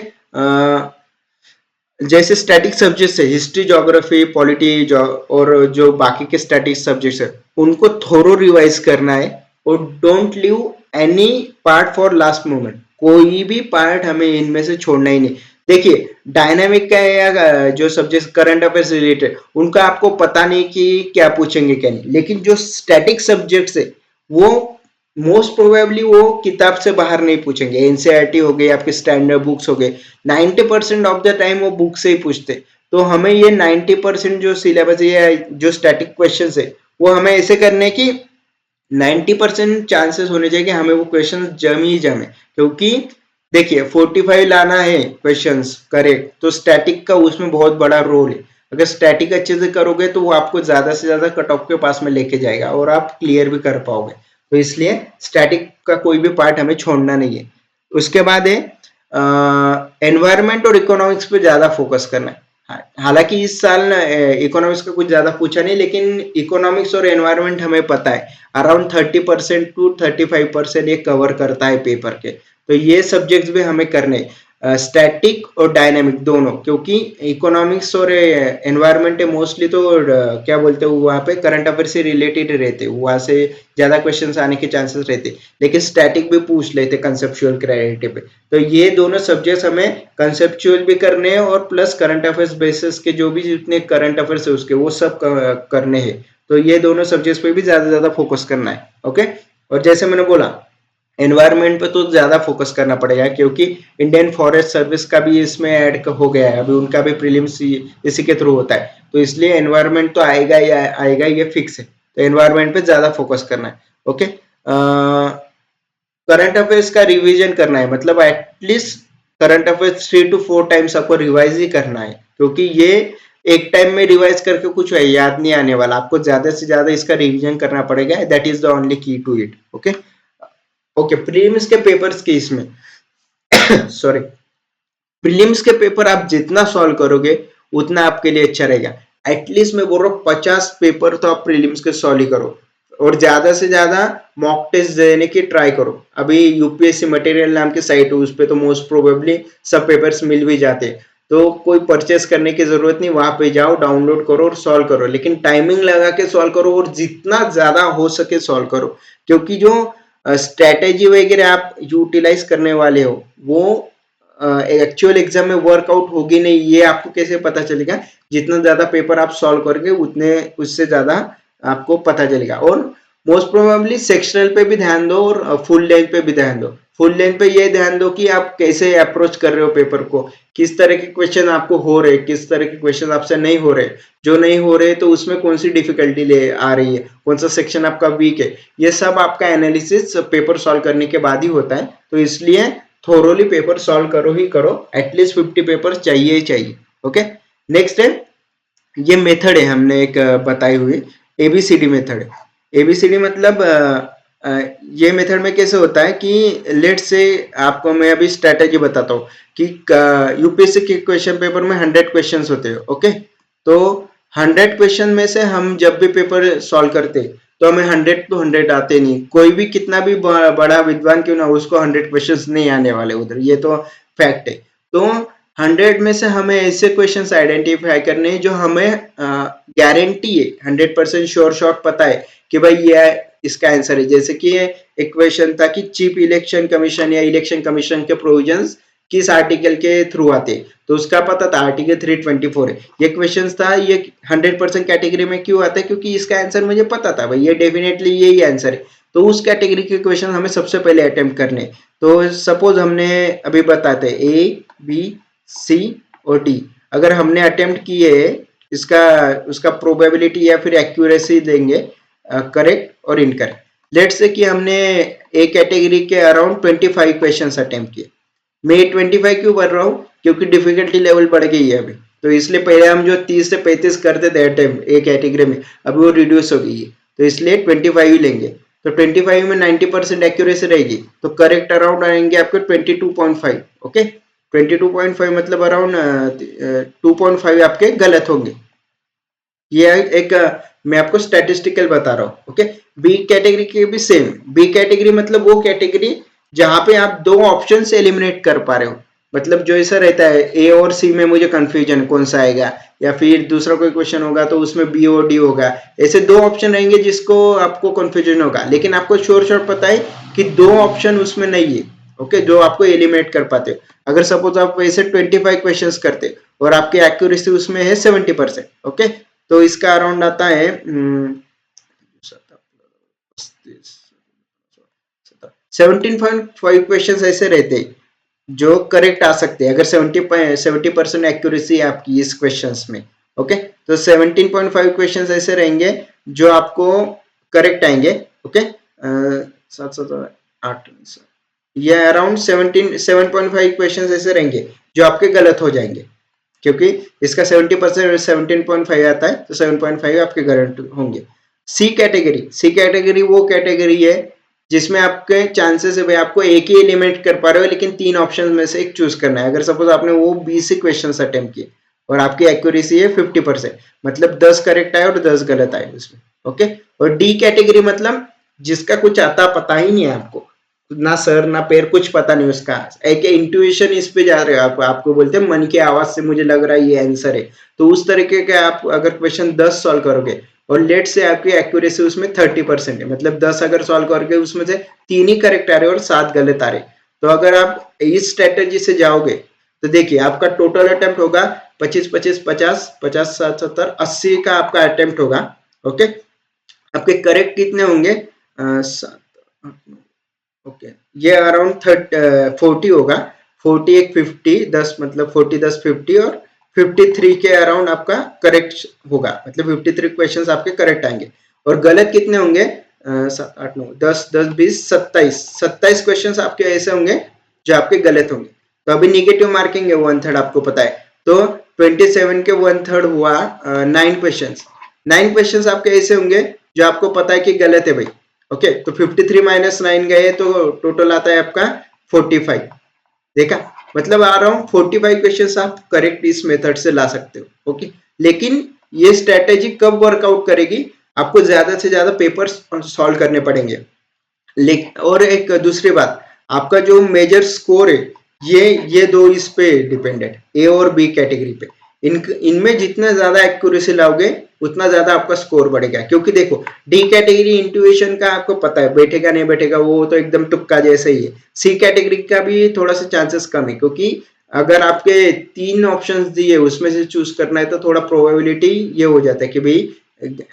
जैसे स्टैटिक सब्जेक्ट्स है, हिस्ट्री, ज्योग्राफी, पॉलिटी और जो बाकी के स्टैटिक सब्जेक्ट्स है, उनको थोरो रिवाइज करना है। और don't leave any part for last moment, कोई भी पार्ट हमें इनमें से छोड़ना ही नहीं। देखिए, डायनामिक का या जो सब्जेक्ट करंट अफेयर्स रिलेटेड, उनका आपको पता नहीं कि क्या पूछेंगे क्या नहीं, लेकिन जो स्टैटिक सब्जेक्ट्स है वो मोस्ट प्रोबेबली वो किताब से बाहर नहीं पूछेंगे। एनसीईआरटी हो गई, आपके स्टैंडर्ड बुक्स हो गए, 90% ऑफ द टाइम वो बुक से ही पूछते। तो हमें ये 90% जो सिलेबस है, जो स्टैटिक क्वेश्चंस है, वो हमें ऐसे करने की 90% चांसेस होने चाहिए कि हमें वो क्वेश्चन जम ही जमे, क्योंकि देखिए 45 लाना है क्वेश्चंस करेक्ट, तो स्टैटिक का उसमें बहुत बड़ा रोल है। अगर स्टैटिक अच्छे से करोगे तो वो आपको ज्यादा से ज्यादा कट ऑफ के पास में लेके जाएगा और आप क्लियर भी कर पाओगे। तो इसलिए स्टैटिक का कोई भी पार्ट हमें छोड़ना नहीं है। उसके बाद है एनवायरमेंट और इकोनॉमिक्स पे ज्यादा फोकस करना है। हालांकि इस साल इकोनॉमिक्स का कुछ ज्यादा पूछा नहीं, लेकिन इकोनॉमिक्स और एनवायरमेंट हमें पता है अराउंड 30% टू 35% ये कवर करता है पेपर के। तो ये सब्जेक्ट्स भी हमें करने स्टैटिक और डायनामिक दोनों, क्योंकि इकोनॉमिक्स और एनवायरमेंट मोस्टली तो क्या बोलते हैं वहाँ पे करंट अफेयर से रिलेटेड रहते, वहाँ से ज्यादा क्वेश्चंस आने के चांसेस रहते, लेकिन स्टैटिक भी पूछ लेते कंसेप्चुअल क्लैरिटी पे। तो ये दोनों सब्जेक्ट्स हमें कंसेप्चुअल भी करने हैं और प्लस करंट अफेयर्स बेसिस के जो भी जितने करंट अफेयर्स है उसके वो सब करने हैं। तो ये दोनों सब्जेक्ट्स पे भी ज्यादा ज्यादा फोकस करना है। ओके, और जैसे मैंने बोला एनवायरमेंट पे तो ज्यादा फोकस करना पड़ेगा, क्योंकि इंडियन फॉरेस्ट सर्विस का भी इसमें ऐड हो गया है, अभी उनका भी प्रीलिम्स इसी के थ्रू होता है, तो इसलिए एनवायरमेंट तो आएगा ही आएगा, ये फिक्स है। तो एनवायरमेंट पे ज्यादा फोकस करना है। ओके, करंट अफेयर्स का रिवीजन करना है, मतलब at least current affairs 3 to 4 times आपको रिवाइज ही करना है, क्योंकि ये एक टाइम में रिवाइज करके कुछ याद नहीं आने वाला, आपको ज्यादा से ज्यादा इसका रिवीजन करना पड़ेगा। That is the only key to it. Okay okay, prelims के पेपर्स के इसमें सॉरी, प्रीलिम्स के पेपर आप जितना सॉल्व करोगे उतना आपके लिए अच्छा रहेगा। एटलीस्ट मैं बोल रहा हूँ 50 पेपर तो आप प्रीलिम्स के सॉल्व ही करो, और ज्यादा से ज्यादा मॉक टेस्ट देने की ट्राई करो। अभी यूपीएससी मटेरियल नाम की साइट है, उस पर तो मोस्ट प्रोबेबली सब पेपर्स मिल भी जाते हैं, तो कोई परचेस करने की जरूरत नहीं, वहां पे जाओ डाउनलोड करो और सॉल्व करो, लेकिन टाइमिंग लगा के सॉल्व करो और जितना ज्यादा हो सके सॉल्व करो, क्योंकि जो स्ट्रेटेजी वगैरह आप यूटिलाइज करने वाले हो वो एक्चुअल एग्जाम में वर्कआउट होगी नहीं, ये आपको कैसे पता चलेगा? जितना ज्यादा पेपर आप सॉल्व करोगे उतने उससे ज्यादा आपको पता चलेगा। और मोस्ट प्रोबेबली सेक्शनल पे भी ध्यान दो और फुल लेंथ पे भी ध्यान दो। फुल लेंथ पे ये ध्यान दो कि आप कैसे अप्रोच कर रहे हो पेपर को, किस तरह के क्वेश्चन आपको हो रहे, किस तरह के क्वेश्चन आपसे नहीं हो रहे, जो नहीं हो रहे तो उसमें कौन सी डिफिकल्टी ले आ रही है, कौन सा सेक्शन आपका वीक है, ये सब आपका एनालिसिस पेपर सॉल्व करने के बाद ही होता है। तो इसलिए थोरोली पेपर सॉल्व करो ही करो, एटलीस्ट 50 पेपर चाहिए ही चाहिए। ओके, नेक्स्ट है ये मेथड है हमने एक बताई हुई, एबीसीडी मेथड है। एबीसीडी मतलब ये मेथड में कैसे होता है कि लेट से आपको मैं अभी स्ट्रेटेजी बताता हूँ कि यूपीएससी के क्वेश्चन पेपर में 100 क्वेश्चंस होते हैं। ओके, तो 100 क्वेश्चन में से हम जब भी पेपर सॉल्व करते तो हमें 100 to 100 आते नहीं, कोई भी कितना भी बड़ा विद्वान क्यों ना उसको 100 क्वेश्चंस नहीं आने वाले उधर, ये तो फैक्ट है। तो 100 में से हमें ऐसे क्वेश्चंस आइडेंटिफाई करने हैं जो हमें गारंटी है, 100% श्योर शॉट पता है कि भाई ये इसका आंसर है। जैसे कि एक क्वेश्चन था कि चीफ इलेक्शन कमीशन या इलेक्शन कमीशन के प्रोविजंस किस आर्टिकल के थ्रू आते, तो उसका पता था आर्टिकल 324 है। ये क्वेश्चन था, ये 100% कैटेगरी में क्यों आता है, क्योंकि इसका आंसर मुझे पता था भाई ये डेफिनेटली यही आंसर है। तो उस कैटेगरी के क्वेश्चन हमें सबसे पहले अटेम्प्ट करने। तो सपोज हमने अभी बताते ए बी सी और डी, अगर हमने अटेम्प्ट किए इसका उसका प्रोबेबिलिटी या फिर एक्यूरेसी देंगे करेक्ट और इनकरेक्ट। लेट्स से कि हमने ए कैटेगरी के अराउंड 25 क्वेश्चंस अटेम्प्ट किए। मैं 25 क्यों कर रहा हूँ, क्योंकि डिफिकल्टी लेवल बढ़ गई है अभी, तो इसलिए पहले हम जो 30 से 35 करते थे अटेम्प्ट ए कैटेगरी में, अभी वो रिड्यूस हो गई है, तो इसलिए 25 ही लेंगे। तो 25 में 90% एक्यूरेसी रहेगी, तो करेक्ट अराउंड आएंगे आपके 22.5। ओके, 22.5 मतलब अराउंड 2.5 आपके गलत होंगे। ये एक मैं आपको स्टैटिस्टिकल बता रहा हूँ। ओके, बी कैटेगरी के भी सेम। बी कैटेगरी मतलब वो कैटेगरी जहां पे आप दो ऑप्शन से एलिमिनेट कर पा रहे हो, मतलब जो ऐसा रहता है ए और सी में मुझे कंफ्यूजन कौन सा आएगा, या फिर दूसरा कोई क्वेश्चन होगा तो उसमें बी और डी होगा, ऐसे दो ऑप्शन रहेंगे जिसको आपको कंफ्यूजन होगा, लेकिन आपको श्योर शॉट पता है कि दो ऑप्शन उसमें नहीं है। ओके, जो आपको एलिमिनेट कर पाते हो। अगर सपोज आप वैसे 25 क्वेश्चंस करते और आपकी एक्यूरेसी उसमें है 70%। ओके, तो इसका अराउंड आता है 17.5 क्वेश्चन ऐसे रहते जो करेक्ट आ सकते हैं, अगर 70% एक्यूरेसी है आपकी इस क्वेश्चंस में। ओके, तो 17.5 क्वेश्चंस ऐसे रहेंगे जो आपको करेक्ट आएंगे, ओके, 7 ये अराउंड 7.5 क्वेश्चन ऐसे रहेंगे जो आपके गलत हो जाएंगे, क्योंकि इसका 70% 17.5 आता है, तो 7.5 आपके गलत होंगे। सी कैटेगरी वो कैटेगरी है जिसमें आपके चांसेस है भाई आपको एक ही एलिमिनेट कर पा रहे हो, लेकिन 3 ऑप्शन में से एक चूज करना है। अगर सपोज आपने वो 20 क्वेश्चन अटेम्प्ट किए और आपकी एक्यूरेसी है 50%, मतलब 10 करेक्ट आए और 10 गलत आए उसमें। ओके, और डी कैटेगरी मतलब जिसका कुछ आता पता ही नहीं है आपको, ना सर ना पैर, कुछ पता नहीं उसका, एक इंट्यूशन इस पे जा रहे हो आप, आपको बोलते हैं मन की आवाज से मुझे लग रहा है ये आंसर है, तो उस तरीके के आप अगर क्वेश्चन 10 सॉल्व करोगे और लेट से आपकी एक्यूरेसी उसमें 30% है, मतलब 10 अगर सॉल्व करोगे उसमें से 3 ही करेक्ट आ रहे और 7 गलत आ रहे, तो अगर आप इस स्ट्रेटेजी से जाओगे तो देखिए आपका टोटल अटेम्प्ट होगा 25 7 70 80 का आपका अटेम्प्ट होगा। ओके, आपके करेक्ट कितने होंगे, ओके, ये अराउंड 40 होगा, 40 एक 50 10, मतलब 40 10 50 और 53 के अराउंड आपका करेक्ट होगा, मतलब 53 क्वेश्चंस आपके करेक्ट आएंगे। और गलत कितने होंगे, 7 8 9 10 10 20 27 क्वेश्चंस आपके ऐसे होंगे जो आपके गलत होंगे। तो अभी निगेटिव मार्किंग है 1/3, आपको पता है, तो 27 के 1/3 हुआ 9 क्वेश्चंस। 9 क्वेश्चंस आपके ऐसे होंगे जो आपको पता है कि गलत है भाई। ओके, तो 53 माइनस 9 गए तो टोटल आता है आपका 45। देखा, मतलब अराउंड 45 क्वेश्चन आप करेक्ट इस मेथड से ला सकते हो। ओके, लेकिन ये स्ट्रेटेजी कब वर्कआउट करेगी, आपको ज्यादा से ज्यादा पेपर्स सॉल्व करने पड़ेंगे। और एक दूसरी बात, आपका जो मेजर स्कोर है ये दो इस पे डिपेंडेंट, ए और बी कैटेगरी पे। इनमें जितना ज्यादा एक्यूरेसी लाओगे उतना ज्यादा आपका स्कोर बढ़ेगा, क्योंकि देखो डी कैटेगरी इंट्यूशन का आपको पता है बैठेगा नहीं बैठेगा, वो तो एकदम तुक्का जैसे ही है। सी कैटेगरी का भी थोड़ा सा चांसेस कम है, क्योंकि अगर आपके 3 ऑप्शंस दिए उसमें से चूज करना है तो थोड़ा प्रोबेबिलिटी ये हो जाता है कि भाई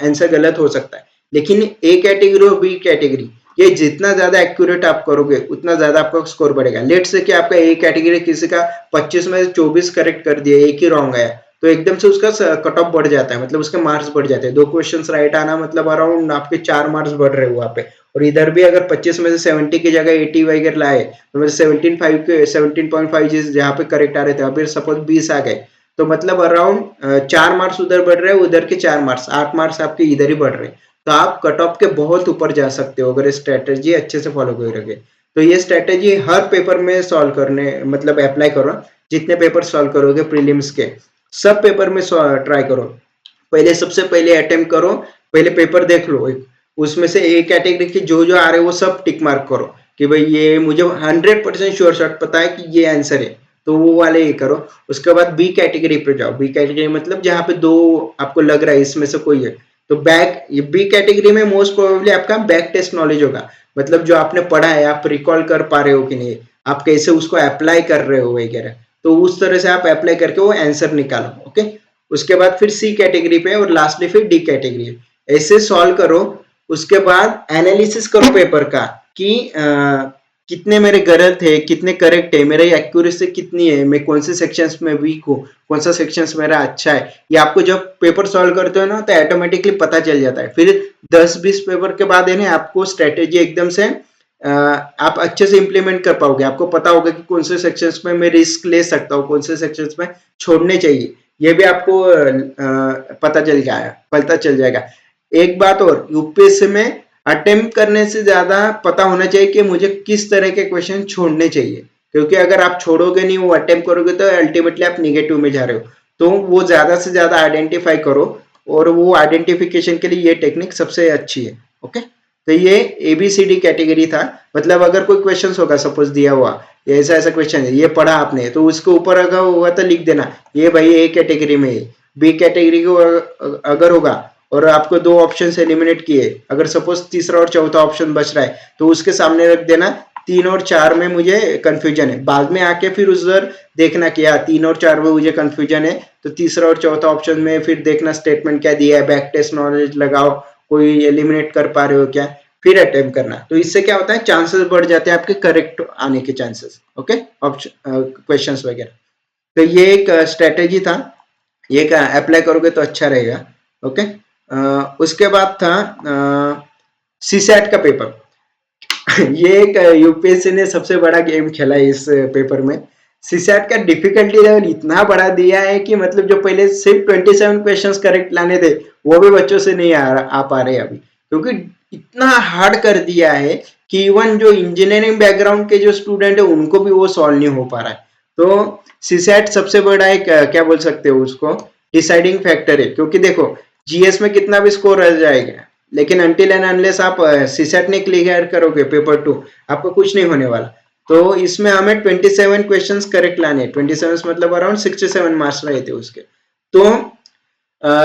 आंसर गलत हो सकता है। लेकिन ए कैटेगरी और बी कैटेगरी, ये जितना ज्यादा एक्यूरेट आप करोगे उतना ज्यादा आपका स्कोर बढ़ेगा। लेट से कि आपका ए कैटेगरी किसी का 25 में 24 करेक्ट कर दिया, एक ही रॉन्ग आया, तो एकदम से उसका कट ऑफ बढ़ जाता है, मतलब उसके मार्क्स बढ़ जाते हैं। 2 क्वेश्चन राइट आना मतलब अराउंड आपके 4 मार्क्स बढ़ रहे हो वहां पे। और इधर भी अगर 25 में से 70 की जगह 80 वगैरह लाए तो मतलब 17.5 जिस जहाँ पे करेक्ट आ रहे थे, अभी सपोज 20 आ गए, तो मतलब अराउंड 4 मार्क्स उधर बढ़ रहे हैं, उधर के 4 मार्क्स, 8 मार्क्स आपके इधर ही बढ़ रहे हैं। तो आप कट ऑफ के बहुत ऊपर जा सकते हो अगर स्ट्रेटेजी अच्छे से फॉलो करोगे। तो ये स्ट्रेटेजी हर पेपर में सॉल्व करने, मतलब अप्लाई करो। जितने पेपर सॉल्व करोगे प्रीलिम्स के, सब पेपर में ट्राई करो। पहले सबसे पहले अटेम्प्ट करो, पहले पेपर देख लो, उसमें से ए कैटेगरी के जो जो आ रहे हैं वो सब टिक मार्क करो कि भाई ये मुझे 100% श्योर शॉट पता है कि ये आंसर है, तो वो वाले ये करो। उसके बाद बी कैटेगरी पे जाओ। बी कैटेगरी मतलब जहाँ पे 2 आपको लग रहा है इसमें से कोई है, तो बैक, ये बी कैटेगरी में मोस्ट प्रोबेबली आपका बैक टेस्ट नॉलेज होगा, मतलब जो आपने पढ़ा है आप रिकॉल कर पा रहे हो कि नहीं, आप कैसे उसको अप्लाई कर रहे हो वगैरह, तो उस तरह से आप अप्लाई करके वो आंसर निकालो। ओके, उसके बाद फिर सी कैटेगरी पे और लास्टली फिर डी कैटेगरी, ऐसे सॉल्व करो। उसके बाद एनालिसिस करो पेपर का कि कितने मेरे गलत है, कितने करेक्ट है, मेरी एक्यूरेसी कितनी है, मैं कौन से सेक्शंस में वीक हूँ, कौन सा सेक्शंस मेरा अच्छा है। ये आपको जब पेपर सॉल्व करते हो ना तो ऑटोमेटिकली पता चल जाता है। फिर 10-20 पेपर के बाद है ना आपको स्ट्रेटेजी एकदम से आप अच्छे से इंप्लीमेंट कर पाओगे। आपको पता होगा कि कौन से सेक्शंस में मैं रिस्क ले सकता हूँ, कौन से सेक्शंस में छोड़ने चाहिए, ये भी आपको पता चल जाएगा। एक बात और, यूपीएससी में अटेम्प्ट करने से ज्यादा पता होना चाहिए कि मुझे किस तरह के क्वेश्चन छोड़ने चाहिए, क्योंकि अगर आप छोड़ोगे नहीं, वो अटेम्प्ट करोगे तो अल्टीमेटली आप निगेटिव में जा रहे हो। तो वो ज्यादा से ज्यादा आइडेंटिफाई करो, और वो आइडेंटिफिकेशन के लिए ये टेक्निक सबसे अच्छी है। ओके, तो ये ABCD कैटेगरी था। मतलब अगर कोई क्वेश्चन होगा सपोज दिया हुआ, ऐसा ऐसा क्वेश्चन है, ये पढ़ा आपने, तो उसके ऊपर अगर होगा तो लिख देना ये भाई ए कैटेगरी में है। बी कैटेगरी को अगर होगा और आपको 2 ऑप्शन से एलिमिनेट किए, अगर सपोज तीसरा और चौथा ऑप्शन बच रहा है तो उसके सामने रख देना 3 और 4 में मुझे कंफ्यूजन है। बाद में आके फिर उधर देखना कि यार 3 और 4 में मुझे कंफ्यूजन है, तो तीसरा और चौथा ऑप्शन में फिर देखना स्टेटमेंट क्या दिया है, बैक टेस्ट नॉलेज लगाओ, कोई एलिमिनेट कर पा रहे हो क्या, फिर अटेम्प्ट करना। तो इससे क्या होता है, चांसेस बढ़ जाते हैं आपके करेक्ट आने के चांसेस। ओके, ऑप्शन क्वेश्चंस वगैरह। तो ये एक स्ट्रेटेजी था, ये अप्लाई करोगे तो अच्छा रहेगा। ओके, उसके बाद था सीसैट का पेपर ये एक यूपीएससी ने सबसे बड़ा गेम खेला है इस पेपर में। सीसैट का डिफिकल्टी लेवल इतना बढ़ा दिया है कि मतलब जो पहले सिर्फ 27 क्वेश्चंस करेक्ट लाने थे वो भी बच्चों से नहीं आ पा रहे अभी, क्योंकि इतना हार्ड कर दिया है कि इवन जो इंजीनियरिंग बैकग्राउंड के जो स्टूडेंट है उनको भी वो सॉल्व नहीं हो पा रहा है। तो सीसैट सबसे बड़ा एक क्या बोल सकते हो उसको, डिसाइडिंग फैक्टर है। क्योंकि देखो जीएस में कितना भी स्कोर रह जाएगा, लेकिन अनटिल एंड अनलेस आप सीसेट नहीं क्लियर करोगे पेपर 2, आपको कुछ नहीं होने वाला। तो इसमें हमें 27 क्वेश्चंस करेक्ट लाने, 27 मतलब अराउंड 67 मार्क्स रहे थे उसके। तो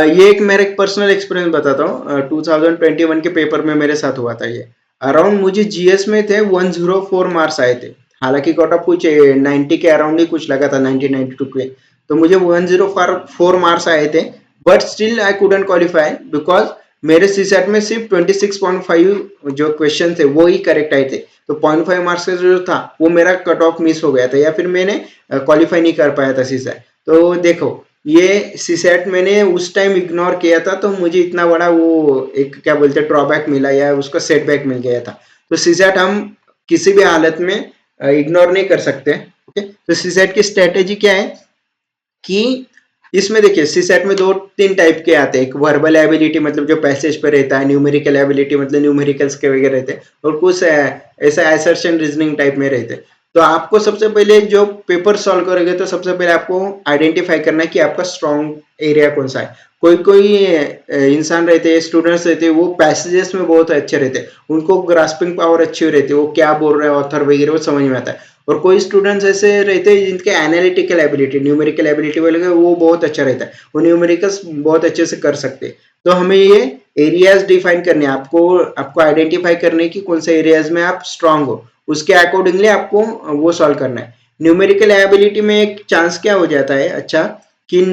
ये एक मेरा एक पर्सनल एक्सपीरियंस बताता हूँ, 2021 के पेपर में मेरे साथ हुआ था ये। अराउंड मुझे जीएस में थे 104 मार्क्स आए थे, हालांकि कट ऑफ कुछ 90 के अराउंड ही कुछ लगा था, 90-92 के। तो मुझे 104 मार्क्स आए थे, but still I couldn't qualify because मेरे सीसेट में सिर्फ 26.5 जो क्वेश्चन थे वो ही करेक्ट आए थे। तो 0.5 मार्क्स का जो था वो मेरा कट ऑफ मिस हो गया था, या फिर मैंने क्वालिफाई नहीं कर पाया था सीसेट। तो देखो ये सीसेट मैंने उस टाइम इग्नोर किया था, तो मुझे इतना बड़ा वो एक क्या बोलते हैं ड्रॉबैक मिला या उसका सेटबैक मिल गया था। तो सीसेट हम किसी भी हालत में इग्नोर नहीं कर सकते। ओके, तो सीसेट की स्ट्रेटेजी क्या है कि इसमें देखिए सीसेट में 2-3 टाइप के आते हैं। एक वर्बल एबिलिटी मतलब जो पैसेज पे रहता है, न्यूमेरिकल एबिलिटी मतलब न्यूमेरिकल्स के वगैरह रहते हैं, और कुछ ऐसा असर्शन रीजनिंग टाइप में रहते हैं। तो आपको सबसे पहले जो पेपर सॉल्व करोगे तो सबसे पहले आपको आइडेंटिफाई करना है कि आपका स्ट्रॉन्ग एरिया कौन सा है। कोई कोई इंसान रहते हैं, स्टूडेंट्स रहते हैं, वो पैसेजेस में बहुत अच्छे रहते हैं, उनको ग्रास्पिंग पावर अच्छी रहती है, वो क्या बोल रहे हैं ऑथर वगैरह वो समझ में आता है। और कोई स्टूडेंट्स ऐसे रहते हैं जिनके एनालिटिकल एबिलिटी, न्यूमेरिकल एबिलिटी बोलेंगे वो बहुत अच्छा रहता है, वो न्यूमेरिकल्स बहुत अच्छे से कर सकते हैं। तो हमें ये एरियाज डिफाइन करने हैं, आपको आपको आइडेंटिफाई करने की कौन से एरियाज में आप स्ट्रांग हो, उसके अकॉर्डिंगली आपको वो सॉल्व करना है। न्यूमेरिकल एबिलिटी में एक चांस क्या हो जाता है अच्छा, कि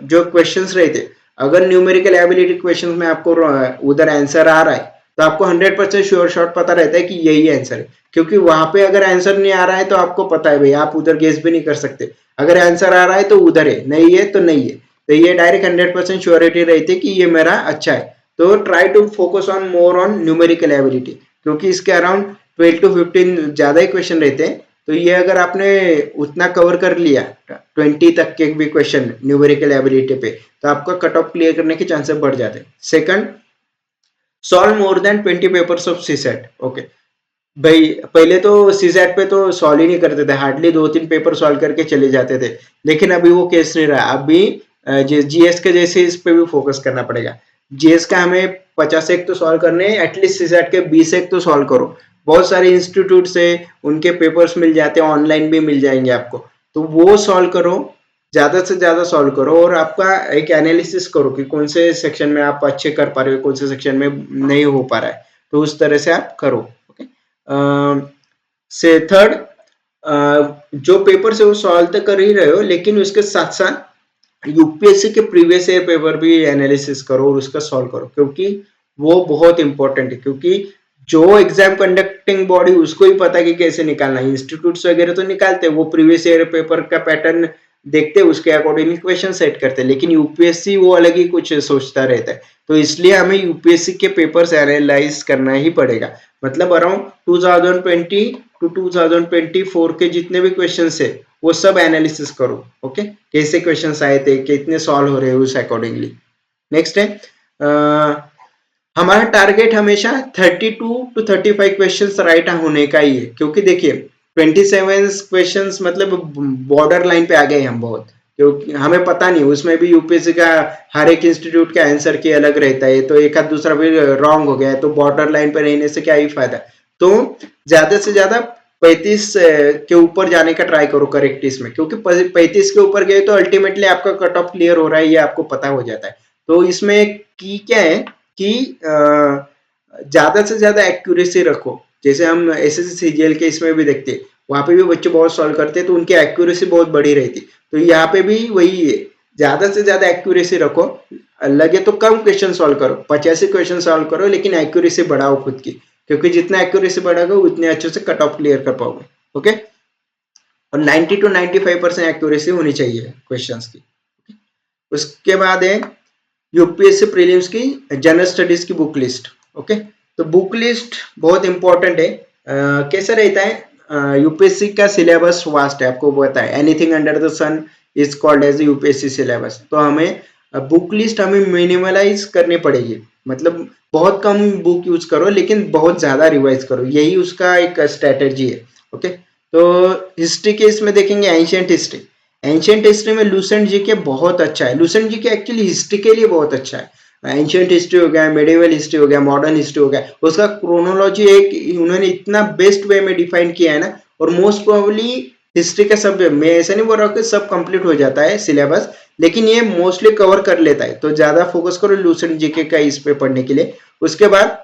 जो क्वेश्चंस रहते, अगर न्यूमेरिकल एबिलिटी क्वेश्चंस में आपको उधर आंसर आ रहा है तो आपको 100% श्योर शॉट पता रहता है कि यही आंसर है। क्योंकि वहां पे अगर आंसर नहीं आ रहा है तो आपको पता है भाई, आप उधर गेस भी नहीं कर सकते। अगर आंसर आ रहा है तो उधर है, नहीं है तो नहीं है। तो ये डायरेक्ट 100% श्योरिटी रहती है कि ये मेरा अच्छा है। तो try to focus on more on numerical ability, क्योंकि इसके अराउंड 12 to 15 ज्यादा ही क्वेश्चन रहते हैं। तो ये अगर आपने उतना कवर कर लिया 20 तक के भी क्वेश्चन न्यूमेरिकल एबिलिटी पे, तो आपका कट ऑफ क्लियर करने के चांसेस बढ़ जाते हैं। Second, solve more than 20 papers of CSAT. Okay भाई, पहले तो सीसेट पे तो सॉल्व ही नहीं करते थे, हार्डली 2-3 पेपर सॉल्व करके चले जाते थे। लेकिन अभी वो केस नहीं रहा, अभी जीएस के जैसे इस पे भी फोकस करना पड़ेगा। जीएस का हमें 50 एक तो सॉल्व करने हैं, एटलीस्ट सीसेट के 20 एक तो सॉल्व करो। बहुत सारे इंस्टीट्यूट से उनके पेपर्स मिल जाते हैं, ऑनलाइन भी मिल जाएंगे आपको, तो वो सॉल्व करो, ज्यादा से ज्यादा सॉल्व करो, और आपका एक एनालिसिस करो कि कौन से सेक्शन में आप अच्छे कर पा रहे हो, कौन से सेक्शन में नहीं हो पा रहा है। तो उस तरह से आप करो। ओके, से थर्ड, जो पेपर से वो सॉल्व तो कर ही रहे हो, लेकिन उसके साथ साथ यूपीएससी के प्रीवियस ईयर पेपर भी एनालिसिस करो और उसका सॉल्व करो, क्योंकि वो बहुत इंपॉर्टेंट है। क्योंकि जो एग्जाम कंडक्टिंग बॉडी उसको ही पता है कि कैसे निकालना है, इंस्टीट्यूट्स वगैरह तो निकालते हैं, वो प्रीवियस ईयर पेपर का पैटर्न देखते हैं, उसके अकॉर्डिंग क्वेश्चन सेट करते हैं, लेकिन यूपीएससी वो अलग ही कुछ सोचता रहता है। तो इसलिए हमें यूपीएससी के पेपर्स एनालाइज करना ही पड़ेगा। मतलब अराउंड 2020 टू 2024 के जितने भी क्वेश्चन है वो सब एनालिसिस करो। ओके, कैसे क्वेश्चंस आए थे, कितने सॉल्व हो रहे हैं, उस अकॉर्डिंगली। नेक्स्ट है, हमारा टारगेट हमेशा 32 to 35 क्वेश्चंस राइट होने का ही है, क्योंकि देखिए 27 क्वेश्चंस मतलब बॉर्डर लाइन पे आ गए हम बहुत, क्योंकि हमें पता नहीं, उसमें भी यूपीएससी का हर एक इंस्टीट्यूट का आंसर की अलग रहता है, तो एक आध दूसरा भी रॉन्ग हो गया है, तो बॉर्डर लाइन पे रहने से क्या ही फायदा। तो ज्यादा से ज्यादा 35 के ऊपर जाने का ट्राई करो करेक्ट में, क्योंकि 35 के ऊपर गए तो अल्टीमेटली आपका कट ऑफ क्लियर हो रहा है ये आपको पता हो जाता है। तो इसमें की क्या है कि ज्यादा से ज्यादा एक्यूरेसी रखो। जैसे हम एसएससी सीजीएल के इसमें भी देखते हैं, वहां पे भी बच्चे बहुत सॉल्व करते हैं, तो उनकी एक्यूरेसी बहुत बड़ी रहती। तो यहाँ पे भी वही है, ज्यादा से ज्यादा एक्यूरेसी रखो, लगे तो कम क्वेश्चन सॉल्व करो, 85 क्वेश्चन सॉल्व करो, लेकिन एक्यूरेसी बढ़ाओ खुद की, क्योंकि जितना एक्यूरेसी बढ़ाओगे उतने अच्छे से कट ऑफ क्लियर कर पाओगे। ओके, और 90 to 95% एक्यूरेसी होनी चाहिए क्वेश्चंस की। उसके बाद है यूपीएससी प्रीलिम्स की जनरल स्टडीज की बुक लिस्ट। ओके, तो बुक लिस्ट बहुत इंपॉर्टेंट है। कैसा रहता है, यूपीएससी का सिलेबस वास्ट है, आपको पता है, anything under the sun is called as UPSC syllabus. तो हमें बुक लिस्ट हमें मिनिमलाइज करनी पड़ेगी, मतलब बहुत कम बुक यूज करो लेकिन बहुत ज्यादा रिवाइज करो, यही उसका एक स्ट्रेटेजी है। ओके, तो हिस्ट्री के इसमें देखेंगे एंशियंट हिस्ट्री। एंशियंट हिस्ट्री में लूसेंट जीके बहुत अच्छा है, लूसेंट जीके एक्चुअली हिस्ट्री के लिए बहुत अच्छा है। एंशियंट हिस्ट्री हो गया, मेडिवल हिस्ट्री हो गया, मॉडर्न हिस्ट्री हो गया, उसका क्रोनोलॉजी एक उन्होंने इतना बेस्ट वे में डिफाइन किया है ना। और मोस्ट प्रोबेबली हिस्ट्री का सब, मैं ऐसा नहीं बोल रहा हूँ कि सब कंप्लीट हो जाता है सिलेबस, लेकिन ये मोस्टली कवर कर लेता है। तो ज्यादा फोकस करो लूसेंट जीके का इस पे पढ़ने के लिए। उसके बाद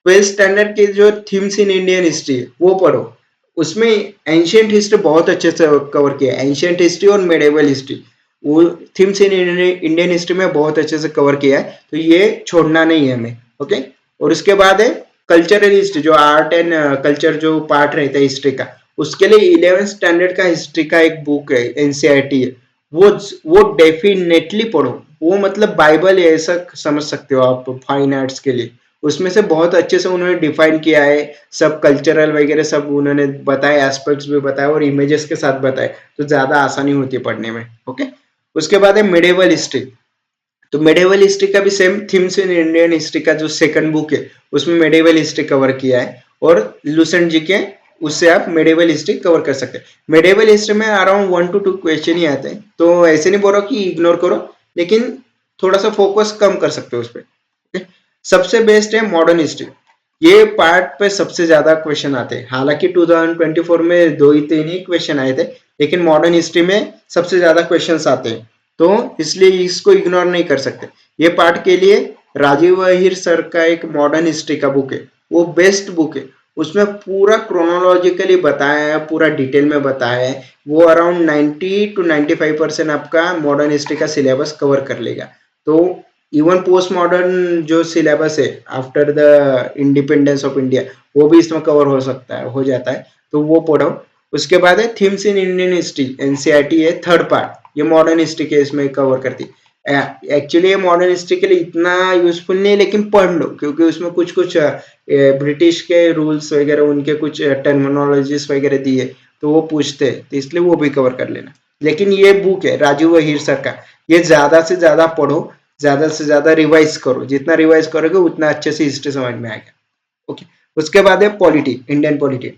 12th स्टैंडर्ड के जो थीम्स इन इंडियन हिस्ट्री है वो पढ़ो, उसमें एंशियंट हिस्ट्री बहुत अच्छे से कवर किया है, एंशियंट हिस्ट्री और मेडिवल हिस्ट्री वो थीम्स इन इंडियन हिस्ट्री में बहुत अच्छे से कवर किया है, तो ये छोड़ना नहीं है हमें। ओके, और उसके बाद है कल्चरल हिस्ट्री, जो आर्ट एंड कल्चर जो पार्ट रहता है हिस्ट्री का, उसके लिए 11th स्टैंडर्ड का हिस्ट्री का एक बुक है, एनसीईआरटी है, वो डेफिनेटली पढ़ो। वो मतलब बाइबल है ऐसा समझ सकते हो आप फाइन आर्ट्स के लिए। उसमें से बहुत अच्छे से उन्होंने डिफाइन किया है, सब कल्चरल वगैरह सब उन्होंने बताया, एस्पेक्ट्स भी बताया और इमेजेस के साथ बताए, तो ज्यादा आसानी होती है पढ़ने में। ओके, उसके बाद है मेडिवल हिस्ट्री। तो मेडिवल हिस्ट्री का भी same themes in Indian history का जो सेकंड बुक है उसमें मेडिवल हिस्ट्री कवर किया है, और लूसेंट जी के उससे आप मेडिवल हिस्ट्री कवर कर सकते हैं। मेडिवल हिस्ट्री में अराउंड 1 to 2 क्वेश्चन ही आते हैं, तो ऐसे नहीं बोल रहा कि इग्नोर करो, लेकिन थोड़ा सा फोकस कम कर सकते हो उस पर। सबसे बेस्ट है मॉडर्न हिस्ट्री, ये पार्ट पे सबसे ज्यादा क्वेश्चन आते हैं। हालांकि 2024 में 2 ही 3 ही क्वेश्चन आए थे, लेकिन मॉडर्न हिस्ट्री में सबसे ज्यादा क्वेश्चंस आते हैं, तो इसलिए इसको इग्नोर नहीं कर सकते। ये पार्ट के लिए राजीव अहिर सर का एक मॉडर्न हिस्ट्री का बुक है, वो बेस्ट बुक है। उसमें पूरा क्रोनोलॉजिकली बताया है, पूरा डिटेल में बताया है। वो अराउंड 90 to 95% आपका मॉडर्न हिस्ट्री का सिलेबस कवर कर लेगा। तो इवन पोस्ट मॉडर्न जो सिलेबस है after the independence of India, वो भी इसमें कवर हो सकता है, हो जाता है, तो वो पढ़ो। उसके बाद है themes in Indian history, NCERT है थर्ड पार्ट, ये मॉडर्न हिस्ट्री के इसमें कवर करती है। एक्चुअली ये मॉडर्न हिस्ट्री के लिए इतना यूजफुल नहीं है, लेकिन पढ़ लो, क्योंकि उसमें कुछ कुछ ब्रिटिश के रूल्स वगैरह, उनके कुछ टर्मिनोलॉजीज वगैरह दिए, तो वो पूछते हैं, तो इसलिए वो भी कवर कर लेना। लेकिन ये बुक है राजीव अहिर सर का, ये ज्यादा से ज्यादा पढ़ो, ज्यादा से ज्यादा रिवाइज करो, जितना रिवाइज करोगे उतना अच्छे से हिस्ट्री समझ में आएगा। ओके, उसके बाद है पॉलिटी, इंडियन पॉलिटी।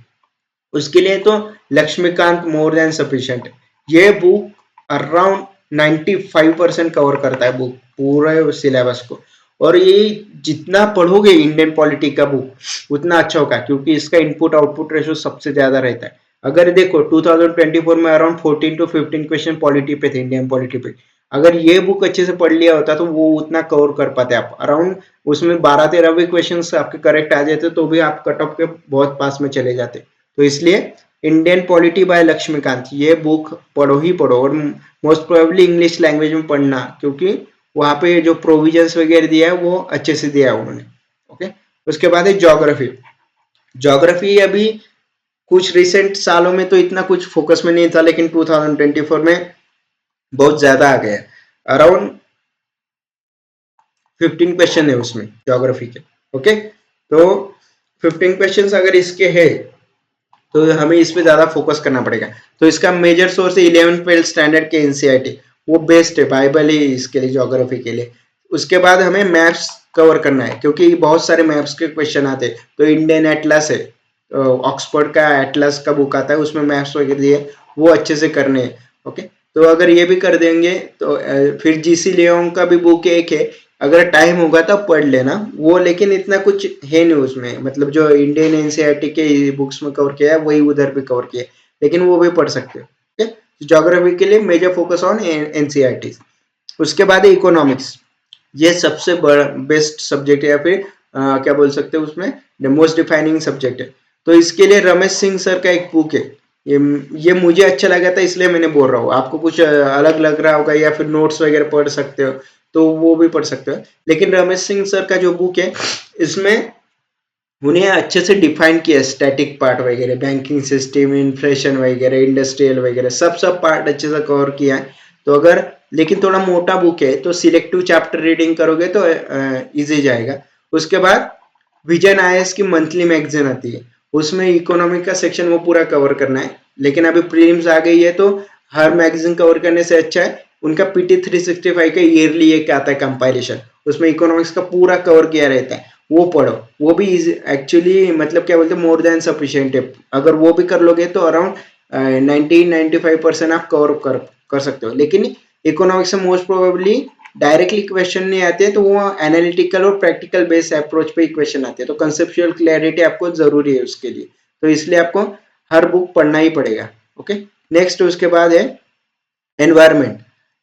उसके लिए तो लक्ष्मीकांत मोर देन सफिशिएंट, ये बुक अराउंड 95% कवर करता है बुक, पूरे सिलेबस को। और ये जितना पढ़ोगे इंडियन पॉलिटी का बुक उतना अच्छा होगा, क्योंकि इसका इनपुट आउटपुट रेशो सबसे ज्यादा रहता है। अगर देखो 2024 में अराउंड 14 to 15 क्वेश्चन पॉलिटी पे थे, इंडियन पॉलिटी पे, अगर ये बुक अच्छे से पढ़ लिया होता तो वो उतना कवर कर पाते आप अराउंड, उसमें 12-13 भी क्वेश्चन आपके करेक्ट आ जाते तो भी आप कट ऑफ के बहुत पास में चले जाते। तो इसलिए इंडियन पॉलिटी बाय लक्ष्मीकांत, ये बुक पढ़ो ही पढ़ो, और मोस्ट प्रोबेबली इंग्लिश लैंग्वेज में पढ़ना, क्योंकि वहां पे जो प्रोविजंस वगैरह दिया है वो अच्छे से दिया है उन्होंने। ओके, उसके बाद है ज्योग्राफी। ज्योग्राफी अभी कुछ रिसेंट सालों में तो इतना कुछ फोकस में नहीं था, लेकिन 2024 में बहुत ज्यादा आ गया। अराउंड 15 क्वेश्चन है उसमें ज्योग्राफी के। ओके, तो 15 क्वेश्चन अगर इसके है तो हमें इस पे ज्यादा फोकस करना पड़ेगा। तो इसका मेजर सोर्स है 11th-12th स्टैंडर्ड के एनसीईआरटी, वो बेस्ट है, बाइबल ही इसके लिए, ज्योग्राफी के लिए। उसके बाद हमें मैप्स कवर करना है, क्योंकि बहुत सारे मैप्स के क्वेश्चन आते हैं। तो इंडियन एटलस है, ऑक्सफोर्ड का एटलस का बुक आता है, उसमें मैप्स वगैरह दिए, वो अच्छे से करने हैं। ओके, तो अगर ये भी कर देंगे तो फिर जीसी लियोंग का भी बुक एक है, अगर टाइम होगा तो पढ़ लेना वो, लेकिन इतना कुछ है नहीं उसमें, मतलब जो इंडियन एनसीईआरटी के बुक्स में कवर किया है वही उधर भी कवर किया है, लेकिन वो भी पढ़ सकते हो। ओके, ज्योग्राफी के लिए मेजर फोकस ऑन एनसीईआरटी। उसके बाद इकोनॉमिक्स, ये सबसे बड़ा बेस्ट सब्जेक्ट है, या फिर क्या बोल सकते हैं उसमें मोस्ट डिफाइनिंग सब्जेक्ट है। तो इसके लिए रमेश सिंह सर का एक बुक है, ये मुझे अच्छा लगा था इसलिए मैंने बोल रहा हूँ, आपको कुछ अलग लग रहा होगा या फिर नोट्स वगैरह पढ़ सकते हो तो वो भी पढ़ सकते हो। लेकिन रमेश सिंह सर का जो बुक है इसमें उन्हें अच्छे से डिफाइन किया, स्टैटिक पार्ट वगैरह, बैंकिंग सिस्टम, इन्फ्लेशन वगैरह, इंडस्ट्रियल वगैरह, सब पार्ट अच्छे से कवर किया है। तो अगर, लेकिन थोड़ा मोटा बुक है, तो सिलेक्टिव चैप्टर रीडिंग करोगे तो इजी जाएगा। उसके बाद विजन आईएएस की मंथली मैगजीन आती है, उसमें इकोनॉमिक का सेक्शन वो पूरा कवर करना है। लेकिन अभी प्रीलिम्स आ गई है तो हर मैगजीन कवर करने से अच्छा है उनका पीटी 365 का ईयरली एक आता है कंपाइलेशन, उसमें इकोनॉमिक्स का पूरा कवर किया रहता है, वो पढ़ो। वो भी एक्चुअली मतलब क्या बोलते हैं मोर देन सफिशिएंट है। अगर वो भी कर लोगे तो अराउंड 90-95% आप कवर कर सकते हो। लेकिन इकोनॉमिक्स में मोस्ट प्रोबेबली डायरेक्टली क्वेश्चन नहीं आते हैं, तो वो एनालिटिकल और प्रैक्टिकल बेस्ड अप्रोच पे ही क्वेश्चन आते हैं। तो कंसेप्चुअल क्लैरिटी आपको जरूरी है उसके लिए, तो इसलिए आपको हर बुक पढ़ना ही पड़ेगा। ओके, नेक्स्ट उसके बाद है एनवायरमेंट।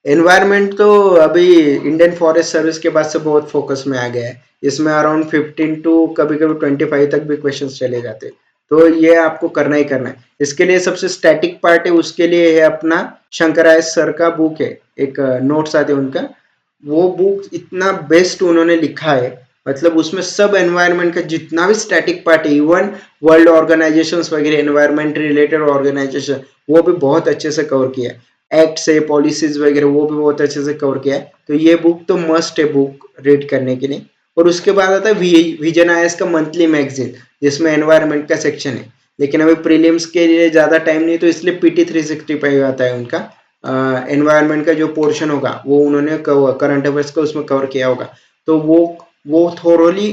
एनवायरमेंट तो अभी इंडियन फॉरेस्ट सर्विस के बाद से बहुत फोकस में आ गया है। इसमें अराउंड 15 टू कभी कभी 25 तक भी क्वेश्चंस चले जाते हैं, तो ये आपको करना ही करना है। इसके लिए सबसे स्टैटिक पार्ट है, उसके लिए है अपना शंकराय सर का बुक है, एक नोट्स आते हैं उनका। वो बुक इतना बेस्ट उन्होंने लिखा है, मतलब उसमें सब एनवायरनमेंट का जितना भी स्टैटिक पार्ट है, इवन वर्ल्ड ऑर्गेनाइजेशंस वगैरह एनवायरनमेंट रिलेटेड ऑर्गेनाइजेशन, वो भी बहुत अच्छे से कवर किया है। एक्ट से पॉलिसीज वगैरह वो भी बहुत अच्छे से कवर किया है। तो ये बुक तो मस्ट है बुक रीड करने के लिए। और उसके बाद आता है विजन आईएएस का मंथली मैगजीन, जिसमें एनवायरनमेंट का सेक्शन है। लेकिन अभी प्रीलिम्स के लिए ज्यादा टाइम नहीं, तो इसलिए पीटी 365 आता है उनका। एनवायरनमेंट का जो पोर्शन होगा वो उन्होंने करंट अफेयर्स का उसमें कवर किया होगा, तो वो थोरोली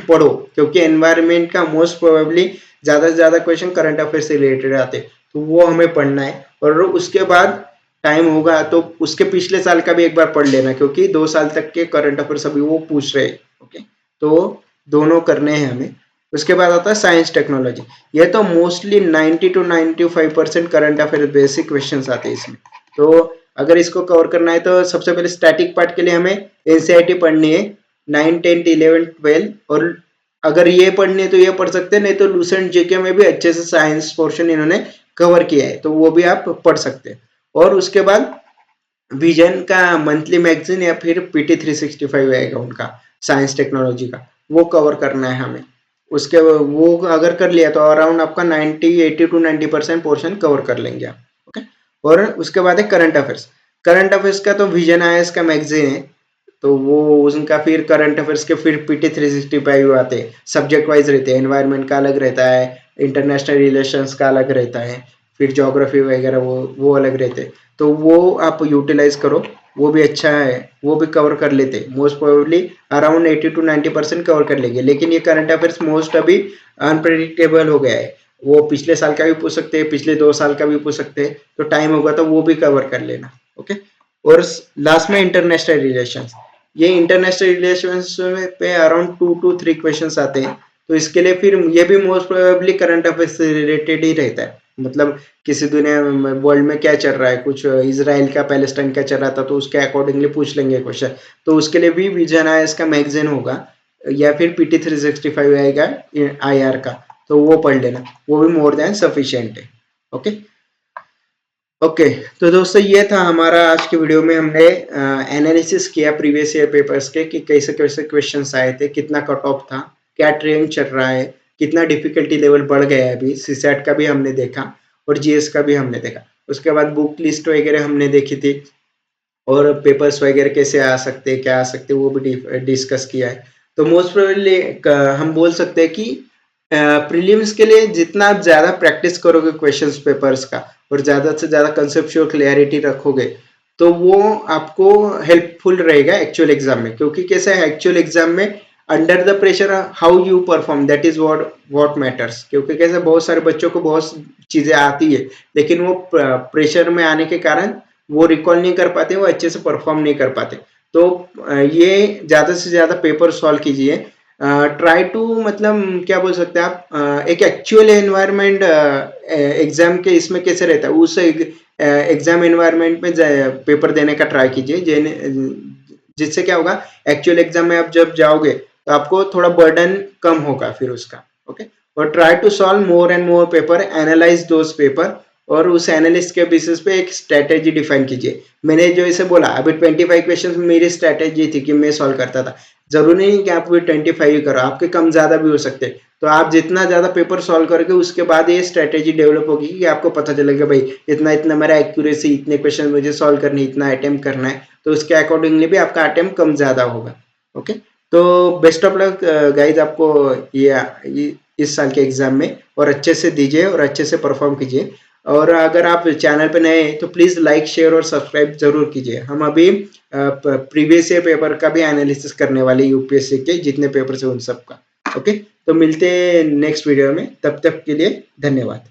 पढ़ो, क्योंकि एनवायरनमेंट का मोस्ट प्रोबेबली ज्यादा से ज्यादा क्वेश्चन करंट अफेयर से रिलेटेड आते, तो वो हमें पढ़ना है। और उसके बाद टाइम होगा तो उसके पिछले साल का भी एक बार पढ़ लेना, क्योंकि 2 साल तक के करंट अफेयर्स अभी वो पूछ रहे हैं। ओके, तो दोनों करने हैं हमें। उसके बाद आता है साइंस टेक्नोलॉजी। ये तो mostly 90 to 95% current affair basic question आते हैं इसमें। तो अगर इसको कवर करना है तो सबसे पहले स्टैटिक पार्ट के लिए हमें एनसीईआरटी पढ़नी है, 9, 10, 11, 12। और अगर ये पढ़नी है तो ये पढ़ सकते हैं, नहीं तो लूसेंट जीके में भी अच्छे से साइंस पोर्शन इन्होंने कवर किया है, तो वो भी आप पढ़ सकते हैं। और उसके बाद विजन का मंथली मैगजीन या फिर पीटी 365 आएगा उनका साइंस टेक्नोलॉजी का, वो कवर करना है हमें। उसके वो अगर कर लिया तो अराउंड आपका 80 टू 90% पोर्शन कवर कर लेंगे आप। ओके, और उसके बाद है करंट अफेयर्स। करंट अफेयर्स का तो विजन आईएएस का मैगजीन है, तो वो उनका फिर करंट अफेयर्स के फिर पीटी 365 आते हैं, सब्जेक्ट वाइज रहते हैं। एनवायरनमेंट का अलग रहता है, इंटरनेशनल रिलेशंस का अलग रहता है, फिर ज्योग्राफी वगैरह वो अलग रहते हैं। तो वो आप यूटिलाइज करो, वो भी अच्छा है, वो भी कवर कर लेते most probably around 80 to 90% cover कर लेंगे। लेकिन ये करंट अफेयर्स मोस्ट अभी अनप्रेडिक्टेबल हो गया है, वो पिछले साल का भी पूछ सकते हैं, पिछले 2 साल का भी पूछ सकते हैं, तो टाइम होगा तो वो भी कवर कर लेना। ओके, और लास्ट में इंटरनेशनल रिलेशंस। ये इंटरनेशनल रिलेशंस पे अराउंड 2 to 3 क्वेश्चंस आते हैं, तो इसके लिए फिर ये भी मोस्ट प्रोबेबली करंट अफेयर से रिलेटेड ही रहता है। मतलब किसी दुनिया में वर्ल्ड में क्या चल रहा है, कुछ इजराइल का पैलेस्टाइन का चल रहा था, तो उसके अकॉर्डिंगली पूछ लेंगे क्वेश्चन। तो उसके लिए भी विजन आईएएस का मैगजीन होगा, या फिर पीटी 365 आएगा आईआर का, तो वो पढ़ लेना, वो भी मोर देन सफिशिएंट है। ओके ओके, तो दोस्तों ये था हमारा आज के वीडियो में। हमने एनालिसिस किया प्रीवियस ईयर पेपर्स के कि कैसे कैसे क्वेश्चंस आए थे, कितना कट ऑफ था, क्या ट्रेंड चल रहा है, कितना डिफिकल्टी लेवल बढ़ गया है। अभी सीसैट का भी हमने देखा और जीएस का भी हमने देखा। उसके बाद बुक लिस्ट वगैरह हमने देखी थी, और पेपर्स वगैरह कैसे आ सकते हैं, क्या आ सकते हैं, वो भी डिस्कस किया है। तो मोस्ट प्रोबेबली हम बोल सकते हैं कि प्रीलिम्स के लिए जितना आप ज्यादा प्रैक्टिस करोगे क्वेश्चंस पेपर्स का, और ज्यादा से ज्यादा कंसेप्चुअल क्लैरिटी रखोगे, तो वो आपको हेल्पफुल रहेगा एक्चुअल एग्जाम में। क्योंकि कैसा है एक्चुअल एग्जाम में under the pressure how you perform, that is what matters. क्योंकि कैसे बहुत सारे बच्चों को बहुत चीजें आती है, लेकिन वो प्रेशर में आने के कारण वो रिकॉल नहीं कर पाते, वो अच्छे से परफॉर्म नहीं कर पाते। तो ये ज्यादा से ज्यादा पेपर सॉल्व कीजिए। ट्राई टू मतलब क्या बोल सकते हैं आप, एक एक्चुअल एनवायरनमेंट एग्जाम के इसमें कैसे रहता है, उस एग्जाम एनवायरनमेंट में पेपर देने का ट्राई कीजिए, जिससे क्या होगा एक्चुअल एग्जाम में आप जब जाओगे तो आपको थोड़ा बर्डन कम होगा फिर उसका। ओके, और try to solve more and more paper, analyse those paper, और उस एनालिस्ट के बेसिस पे एक स्ट्रेटेजी डिफाइन कीजिए। मैंने जो इसे बोला अभी 25 क्वेश्चन मेरी स्ट्रेटेजी थी कि मैं सॉल्व करता था। जरूरी नहीं कि आप भी 25 ही करो, आपके कम ज्यादा भी हो सकते हैं। तो आप जितना ज्यादा पेपर सॉल्व करोगे उसके बाद ये स्ट्रेटेजी डेवलप होगी कि आपको पता चलेगा भाई इतना इतना मेरा एक्यूरेसी, इतने क्वेश्चन मुझे सॉल्व करने, इतना अटेम्प्ट करना है, तो उसके अकॉर्डिंगली भी आपका अटेम्प्ट कम ज्यादा होगा। ओके, तो बेस्ट ऑफ लक गाइज आपको इस साल के एग्जाम में, और अच्छे से दीजिए और अच्छे से परफॉर्म कीजिए। और अगर आप चैनल पे नए हैं तो प्लीज़ लाइक शेयर और सब्सक्राइब जरूर कीजिए। हम अभी प्रीवियस ईयर पेपर का भी एनालिसिस करने वाले यूपीएससी के जितने पेपर है उन सब का। ओके, तो मिलते हैं नेक्स्ट वीडियो में, तब तक के लिए धन्यवाद।